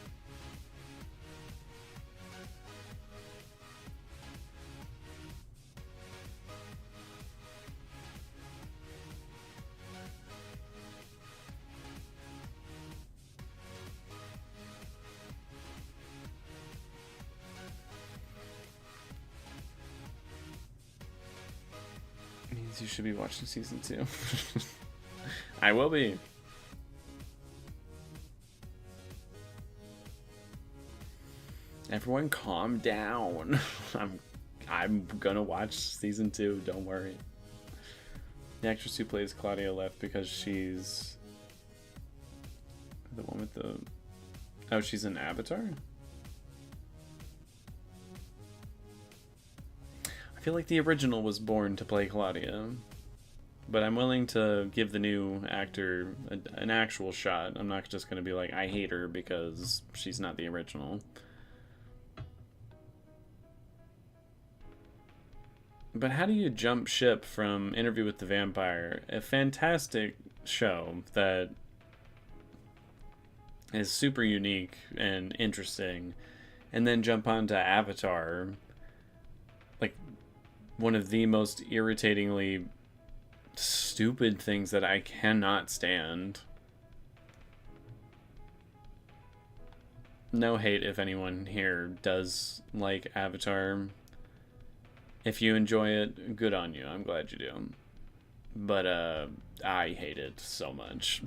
Means you should be watching Season 2. I will be. Everyone calm down. I'm gonna watch Season 2, don't worry. The actress who plays Claudia left because she's the one with the... Oh, she's an Avatar? I feel like the original was born to play Claudia, but I'm willing to give the new actor an actual shot. I'm not just going to be like, I hate her because she's not the original. But how do you jump ship from Interview with the Vampire, a fantastic show that is super unique and interesting, and then jump onto Avatar, like one of the most irritatingly stupid things that I cannot stand. No hate if anyone here does like Avatar. If you enjoy it, good on you. I'm glad you do. But I hate it so much.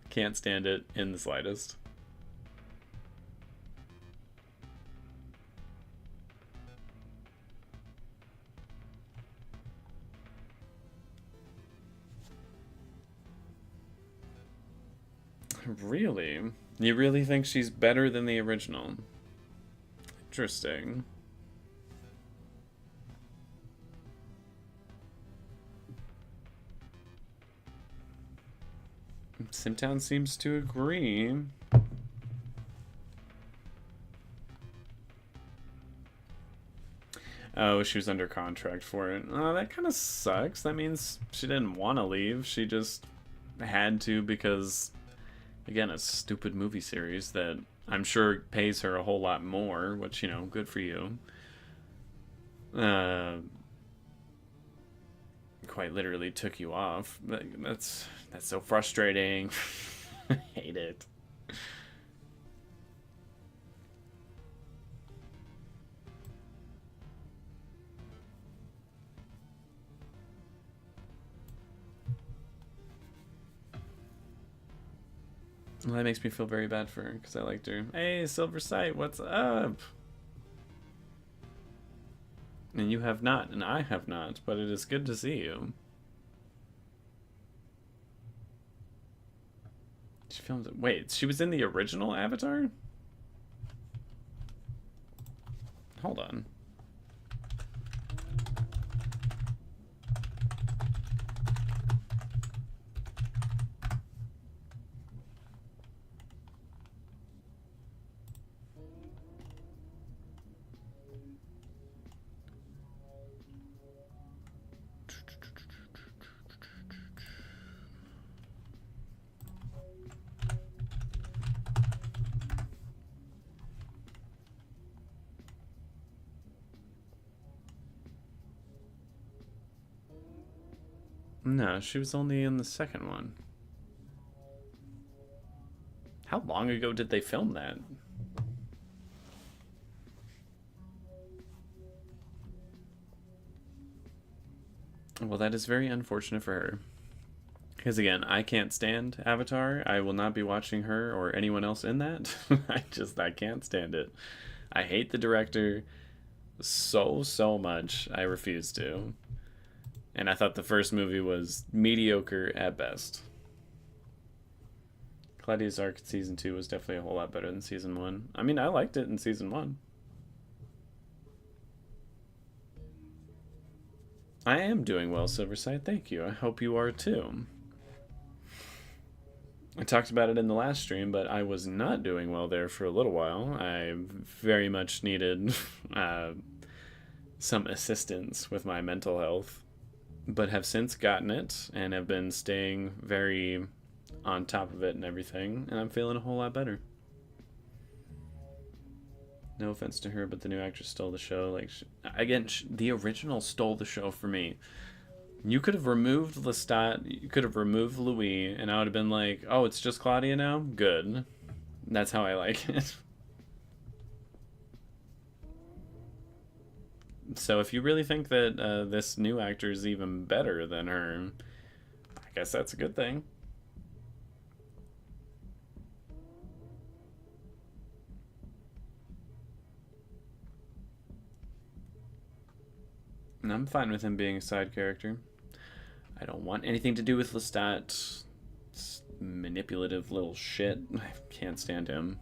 Can't stand it in the slightest. Really? You really think she's better than the original? Interesting. Simtown seems to agree. Oh, she was under contract for it. Oh, that kind of sucks. That means she didn't want to leave. She just had to because, again, a stupid movie series that I'm sure pays her a whole lot more, which, you know, good for you. Quite literally took you off. That's so frustrating. I hate it. Well, that makes me feel very bad for her because I liked her. Hey, Silver Sight, what's up? And you have not, and I have not, but it is good to see you. She filmed it. Wait, she was in the original Avatar? Hold on. No, she was only in the second one. How long ago did they film that? Well, that is very unfortunate for her. Because again, I can't stand Avatar. I will not be watching her or anyone else in that. I can't stand it. I hate the director so much. I refuse to. And I thought the first movie was mediocre at best. Claudia's arc in season 2 was definitely a whole lot better than season 1. I mean, I liked it in season 1. I am doing well, Silverside. Thank you. I hope you are too. I talked about it in the last stream, but I was not doing well there for a little while. I very much needed some assistance with my mental health, but have since gotten it and have been staying very on top of it and everything, and I'm feeling a whole lot better. No offense to her, but the new actress stole the show. Like, again, the original stole the show for me. You could have removed Lestat, you could have removed Louis, and I would have been like, oh, it's just Claudia now? Good. That's how I like it. So if you really think that this new actor is even better than her, I guess that's a good thing. And I'm fine with him being a side character. I don't want anything to do with Lestat. Manipulative little shit. I can't stand him.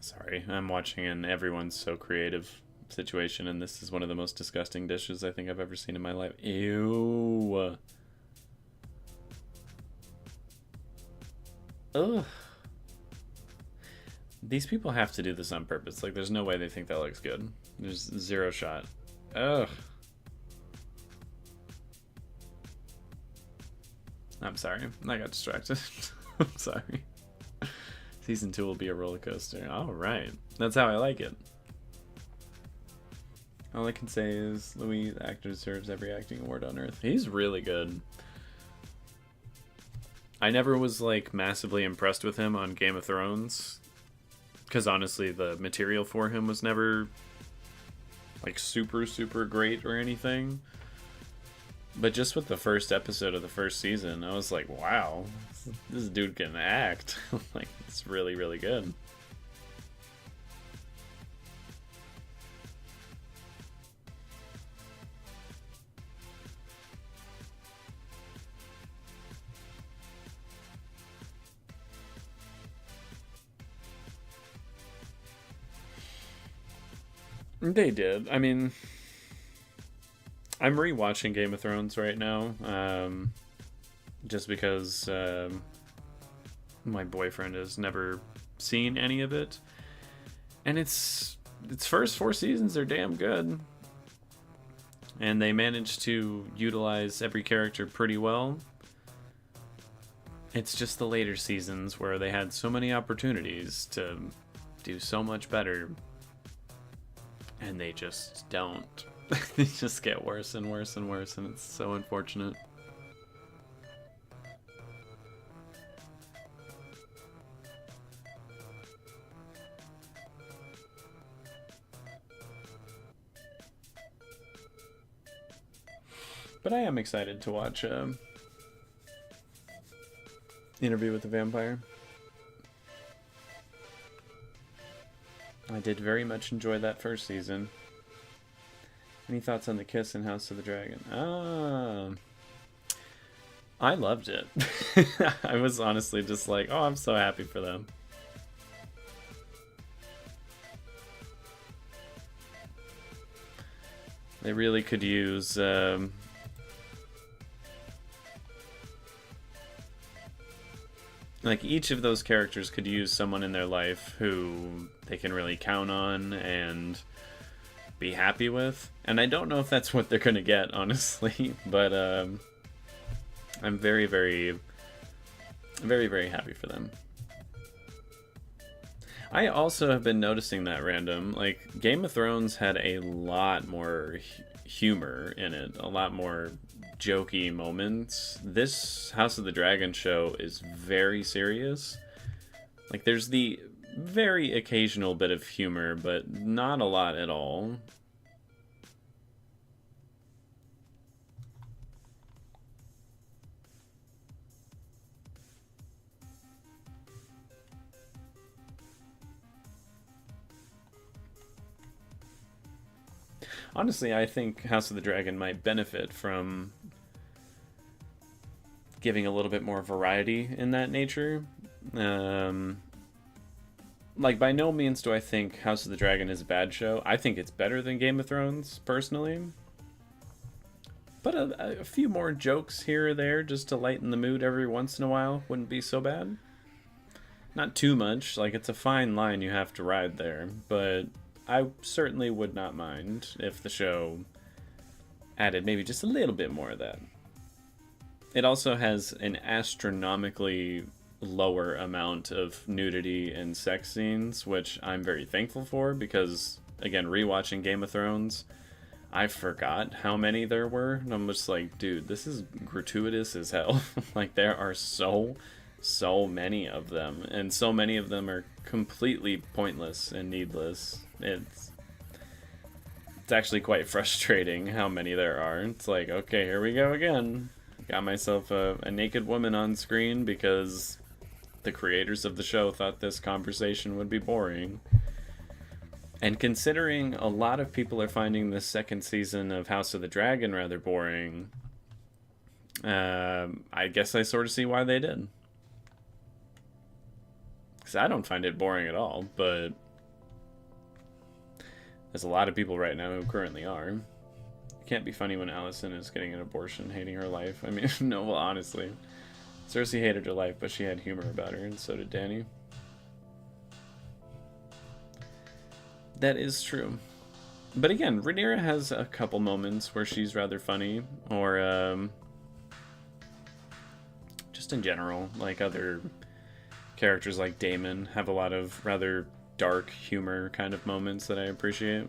Sorry, I'm watching an everyone's so creative situation, and this is one of the most disgusting dishes I think I've ever seen in my life. Ew. Ugh. These people have to do this on purpose. Like, there's no way they think that looks good. There's zero shot. Ugh. I'm sorry. I got distracted. I'm sorry. Season 2 will be a roller coaster. Alright. That's how I like it. All I can say is Louis, the actor, deserves every acting award on earth. He's really good. I never was, like, massively impressed with him on Game of Thrones. Because, honestly, the material for him was never, like, super great or anything. But just with the first episode of the first season, I was like, wow, this dude can act. Like, it's really good. They did. I mean, I'm rewatching Game of Thrones right now, just because my boyfriend has never seen any of it, and its first 4 seasons are damn good, and they managed to utilize every character pretty well. It's just the later seasons where they had so many opportunities to do so much better, and they just don't. They just get worse and worse and worse, and it's so unfortunate. But I am excited to watch Interview with the Vampire. I did very much enjoy that first season. Any thoughts on the kiss in House of the Dragon? I loved it. I was honestly just like, oh, I'm so happy for them. They really could use like each of those characters could use someone in their life who they can really count on and be happy with. And I don't know if that's what they're gonna get, honestly, but I'm very, very, very, very happy for them. I also have been noticing that random, like, Game of Thrones had a lot more humor in it, a lot more jokey moments. This House of the Dragon show is very serious. Like, there's the very occasional bit of humor, but not a lot at all. Honestly, I think House of the Dragon might benefit from giving a little bit more variety in that nature. Like, by no means do I think House of the Dragon is a bad show. I think it's better than Game of Thrones, personally. But a few more jokes here or there, just to lighten the mood every once in a while, wouldn't be so bad. Not too much, like, it's a fine line you have to ride there, but I certainly would not mind if the show added maybe just a little bit more of that. It also has an astronomically lower amount of nudity and sex scenes, which I'm very thankful for, because, again, rewatching Game of Thrones, I forgot how many there were, and I'm just like, dude, this is gratuitous as hell. Like, there are so many of them, and so many of them are completely pointless and needless. It's actually quite frustrating how many there are. It's like, okay, here we go again. Got myself a naked woman on screen because the creators of the show thought this conversation would be boring. And considering a lot of people are finding the second season of House of the Dragon rather boring, I guess I sort of see why they did. Because I don't find it boring at all, but there's a lot of people right now who currently are. It can't be funny when Alicent is getting an abortion, hating her life. I mean, no, well, honestly. Cersei hated her life, but she had humor about her, and so did Dany. That is true. But again, Rhaenyra has a couple moments where she's rather funny, or just in general, like other characters like Daemon have a lot of rather dark humor kind of moments that I appreciate.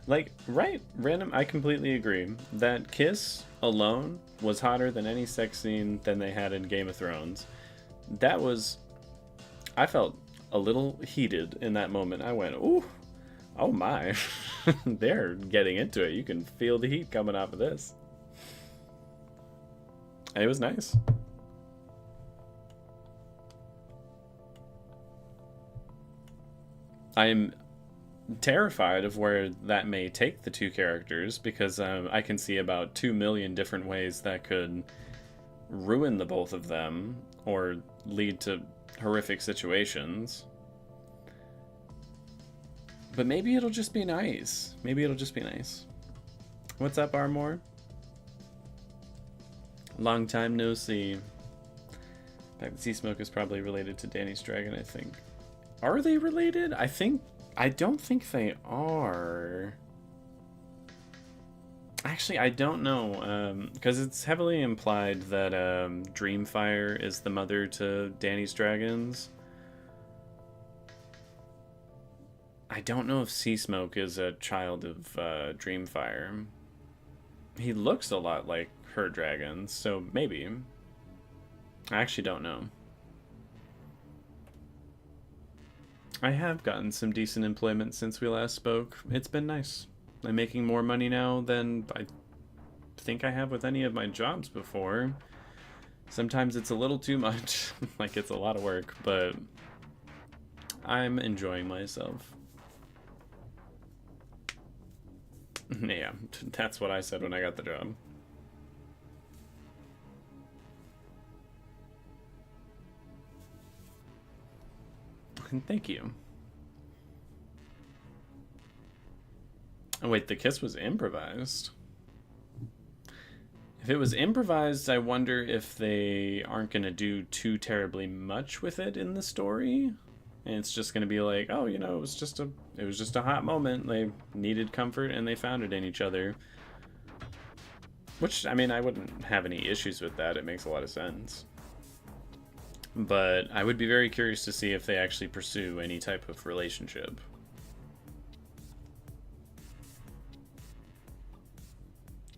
Like, right, random, I completely agree. That kiss alone was hotter than any sex scene than they had in Game of Thrones. That was, I felt a little heated in that moment. I went, ooh, oh my. They're getting into it. You can feel the heat coming off of this. And it was nice. I'm terrified of where that may take the two characters, because I can see about 2 million different ways that could ruin the both of them or lead to horrific situations. But maybe it'll just be nice. Maybe it'll just be nice. What's up, Armor? Long time no see. In fact, Sea Smoke is probably related to Danny's dragon, I think. Are they related? I don't think they are. Actually, I don't know, because it's heavily implied that Dreamfire is the mother to Danny's dragons. I don't know if Sea Smoke is a child of Dreamfire. He looks a lot like her dragons, so maybe. I actually don't know. I have gotten some decent employment since we last spoke. It's been nice. I'm making more money now than I think I have with any of my jobs before. Sometimes it's a little too much, like it's a lot of work, but I'm enjoying myself. Yeah, that's what I said when I got the job. Thank you. Oh wait, the kiss was improvised. If it was improvised, I wonder if they aren't going to do too terribly much with it in the story. And it's just going to be like, oh, you know, it was just a hot moment. They needed comfort and they found it in each other. Which, I mean, I wouldn't have any issues with that. It makes a lot of sense. But I would be very curious to see if they actually pursue any type of relationship.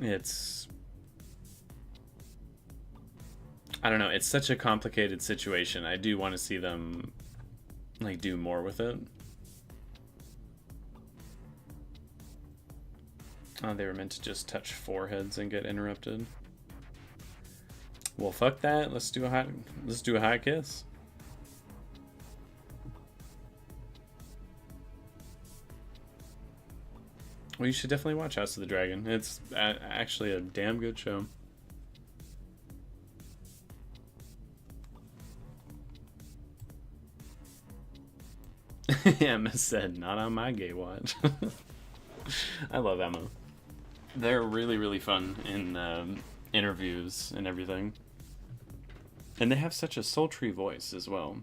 I don't know, it's such a complicated situation. I do want to see them, like, do more with it. Oh, they were meant to just touch foreheads and get interrupted. Well, fuck that. Let's do a hot kiss. Well, you should definitely watch House of the Dragon. It's actually a damn good show. Emma said, not on my gay watch. I love Emma. They're really, really fun in interviews and everything. And they have such a sultry voice as well.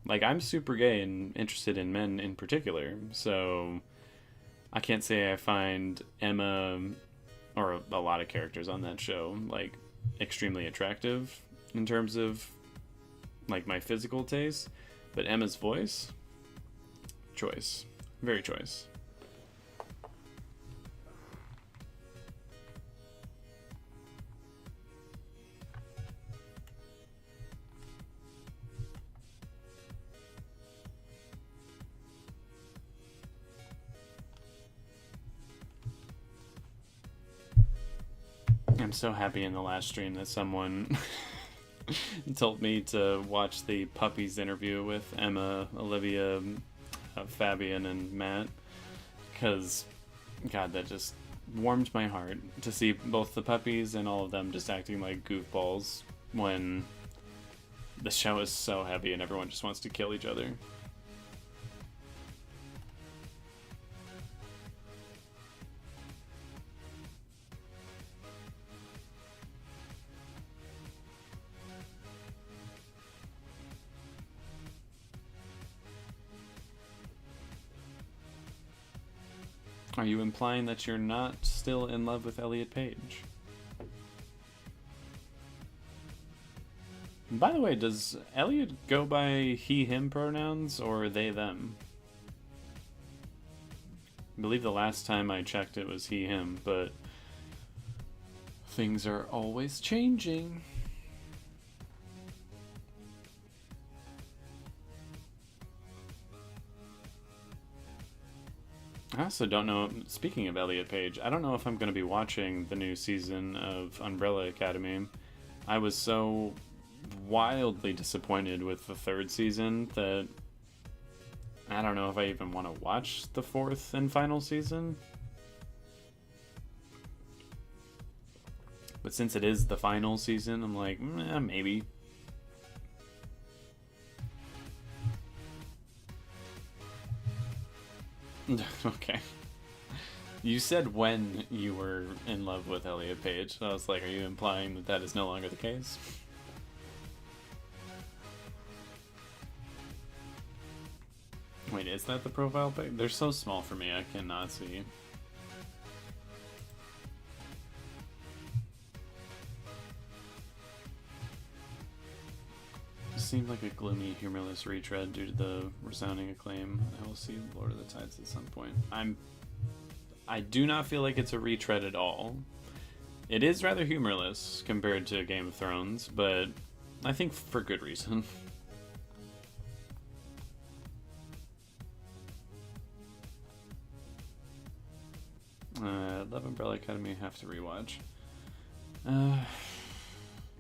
Like, I'm super gay and interested in men in particular, so I can't say I find Emma, or a lot of characters on that show, like, extremely attractive in terms of, like, my physical taste. But Emma's voice, choice. Very choice. I'm so happy in the last stream that someone told me to watch the puppies interview with Emma, Olivia, Fabian, and Matt, because, God, that just warmed my heart to see both the puppies and all of them just acting like goofballs when the show is so heavy and everyone just wants to kill each other. Are you implying that you're not still in love with Elliot Page? By the way, does Elliot go by he, him pronouns or they, them? I believe the last time I checked it was he, him, but things are always changing. I also don't know, speaking of Elliot Page, I don't know if I'm going to be watching the new season of Umbrella Academy. I was so wildly disappointed with the third season that I don't know if I even want to watch the fourth and final season. But since it is the final season, I'm like, maybe. Okay. You said when you were in love with Elliot Page. I was like, are you implying that that is no longer the case? Wait, is that the profile pic? They're so small for me, I cannot see. Seemed like a gloomy, humorless retread due to the resounding acclaim. I will see Lord of the Tides at some point. I do not feel like it's a retread at all. It is rather humorless compared to Game of Thrones, but I think for good reason. Love Umbrella Academy, have to rewatch.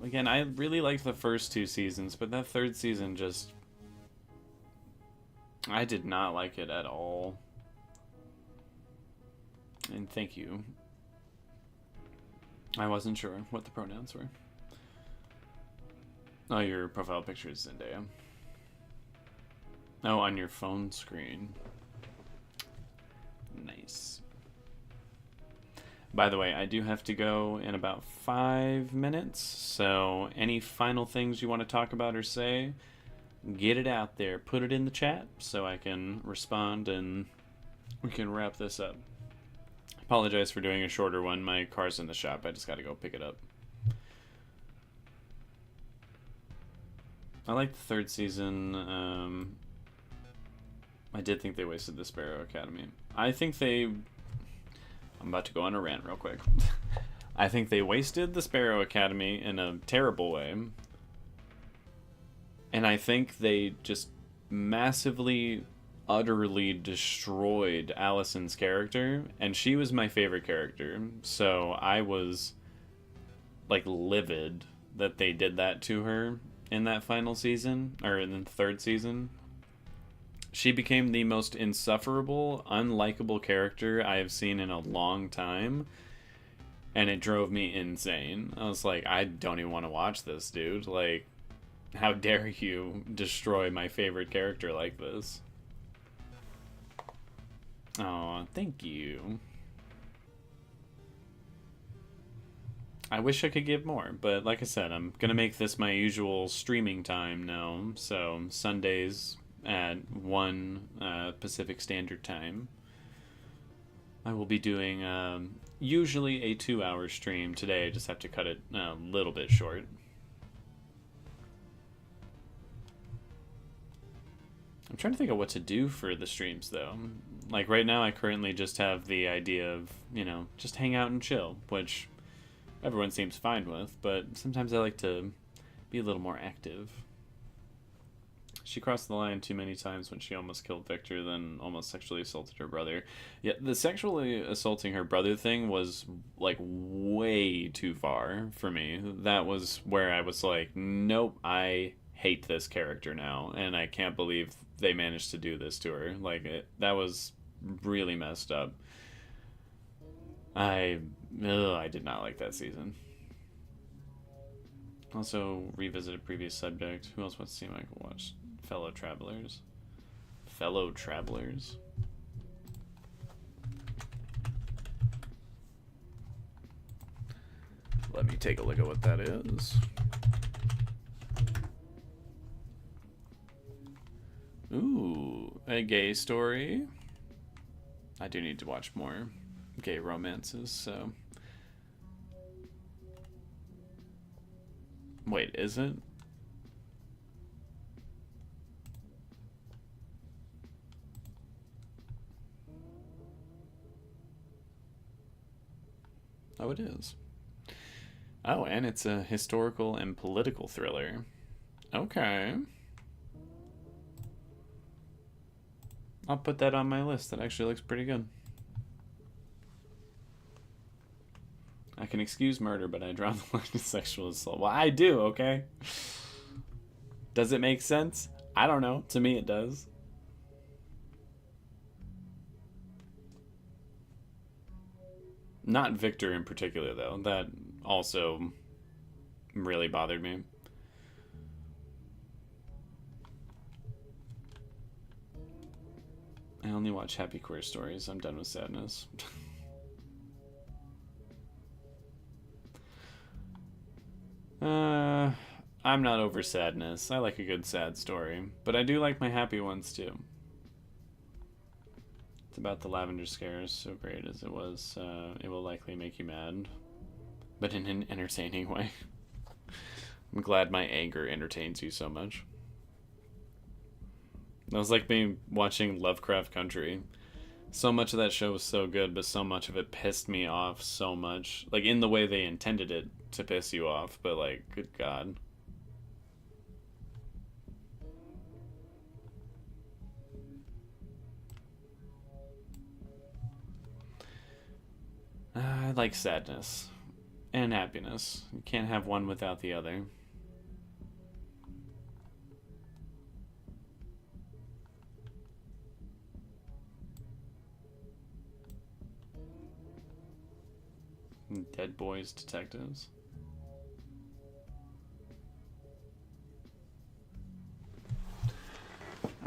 Again, I really liked the first two seasons, but that third season just... I did not like it at all. And thank you. I wasn't sure what the pronouns were. Oh, your profile picture is Zendaya. Oh, on your phone screen. Nice. By the way, I do have to go in about 5 minutes, so any final things you want to talk about or say, get it out there. Put it in the chat so I can respond and we can wrap this up. Apologize for doing a shorter one. My car's in the shop. I just got to go pick it up. I like the third season. I did think they wasted the Sparrow Academy. I think they... I'm about to go on a rant real quick. I think they wasted the Sparrow Academy in a terrible way. And I think they just massively, utterly destroyed Allison's character. And she was my favorite character. So I was, like, livid that they did that to her in that final season, or in the third season. She became the most insufferable, unlikable character I have seen in a long time. And it drove me insane. I was like, I don't even want to watch this, dude. Like, how dare you destroy my favorite character like this? Aw, thank you. I wish I could give more, but like I said, I'm gonna make this my usual streaming time now. So, Sundays at 1 Pacific Standard Time. I will be doing usually a 2-hour stream. Today I just have to cut it a little bit short. I'm trying to think of what to do for the streams though. Like right now I currently just have the idea of, you know, just hang out and chill, which everyone seems fine with, but sometimes I like to be a little more active. She crossed the line too many times when she almost killed Victor, then almost sexually assaulted her brother. Yeah, the sexually assaulting her brother thing was, like, way too far for me. That was where I was like, nope, I hate this character now, and I can't believe they managed to do this to her. Like, that was really messed up. I did not like that season. Also, revisit a previous subject. Who else wants to see Michael watch? Fellow Travelers. Fellow Travelers? Let me take a look at what that is. Ooh, a gay story. I do need to watch more gay romances, so... Wait, is it? Oh, it is. Oh, and it's a historical and political thriller. Okay. I'll put that on my list. That actually looks pretty good. I can excuse murder, but I draw the line at sexual assault. Well, I do, okay? Does it make sense? I don't know. To me, it does. Not Victor in particular, though. That also really bothered me. I only watch happy queer stories. I'm done with sadness. I'm not over sadness. I like a good sad story, but I do like my happy ones too. It's about the lavender scares, so great as it was. It will likely make you mad, but in an entertaining way. I'm glad my anger entertains you so much. That was like me watching Lovecraft Country. So much of that show was so good, but so much of it pissed me off so much. Like, in the way they intended it to piss you off, but like, good God. I like sadness and happiness. You can't have one without the other. Dead Boys Detectives.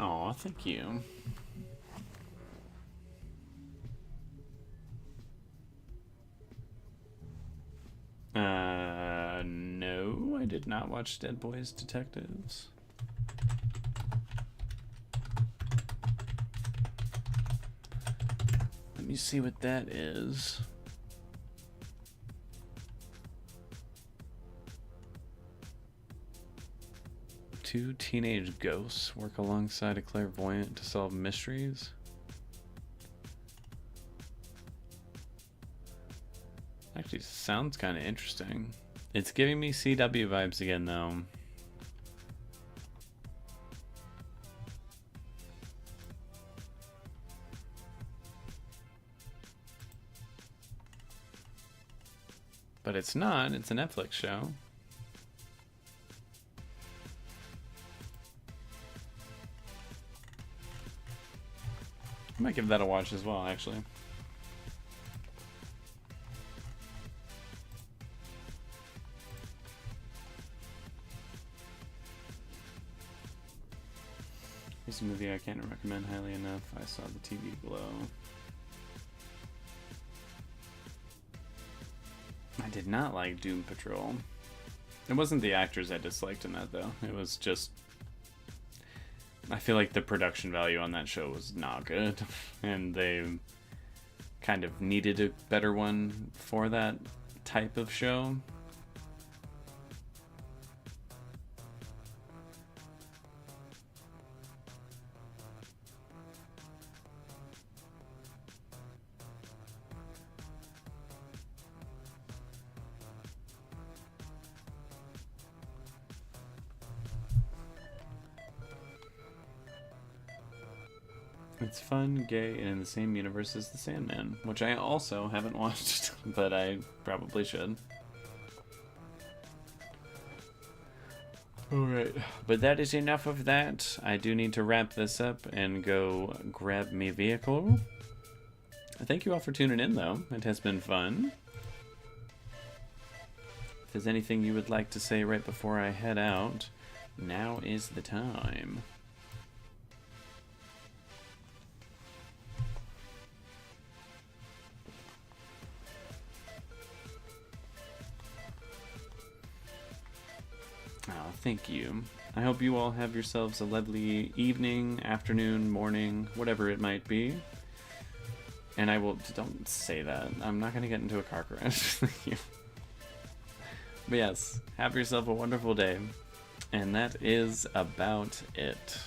Aw, thank you. No, I did not watch Dead Boys Detectives. Let me see what that is. Two teenage ghosts work alongside a clairvoyant to solve mysteries. Actually, sounds kind of interesting. It's giving me CW vibes again, though. But it's not. It's a Netflix show. I might give that a watch as well, actually. Here's a movie I can't recommend highly enough. I saw the TV below. I did not like Doom Patrol. It wasn't the actors I disliked in that, though. It was just... I feel like the production value on that show was not good, and they kind of needed a better one for that type of show. It's fun, gay, and in the same universe as The Sandman, which I also haven't watched, but I probably should. Alright, but that is enough of that. I do need to wrap this up and go grab me vehicle. Thank you all for tuning in, though. It has been fun. If there's anything you would like to say right before I head out, now is the time. Oh, thank you. I hope you all have yourselves a lovely evening, afternoon, morning, whatever it might be. And I will... Don't say that. I'm not going to get into a car crash. Thank you. But yes, have yourself a wonderful day. And that is about it.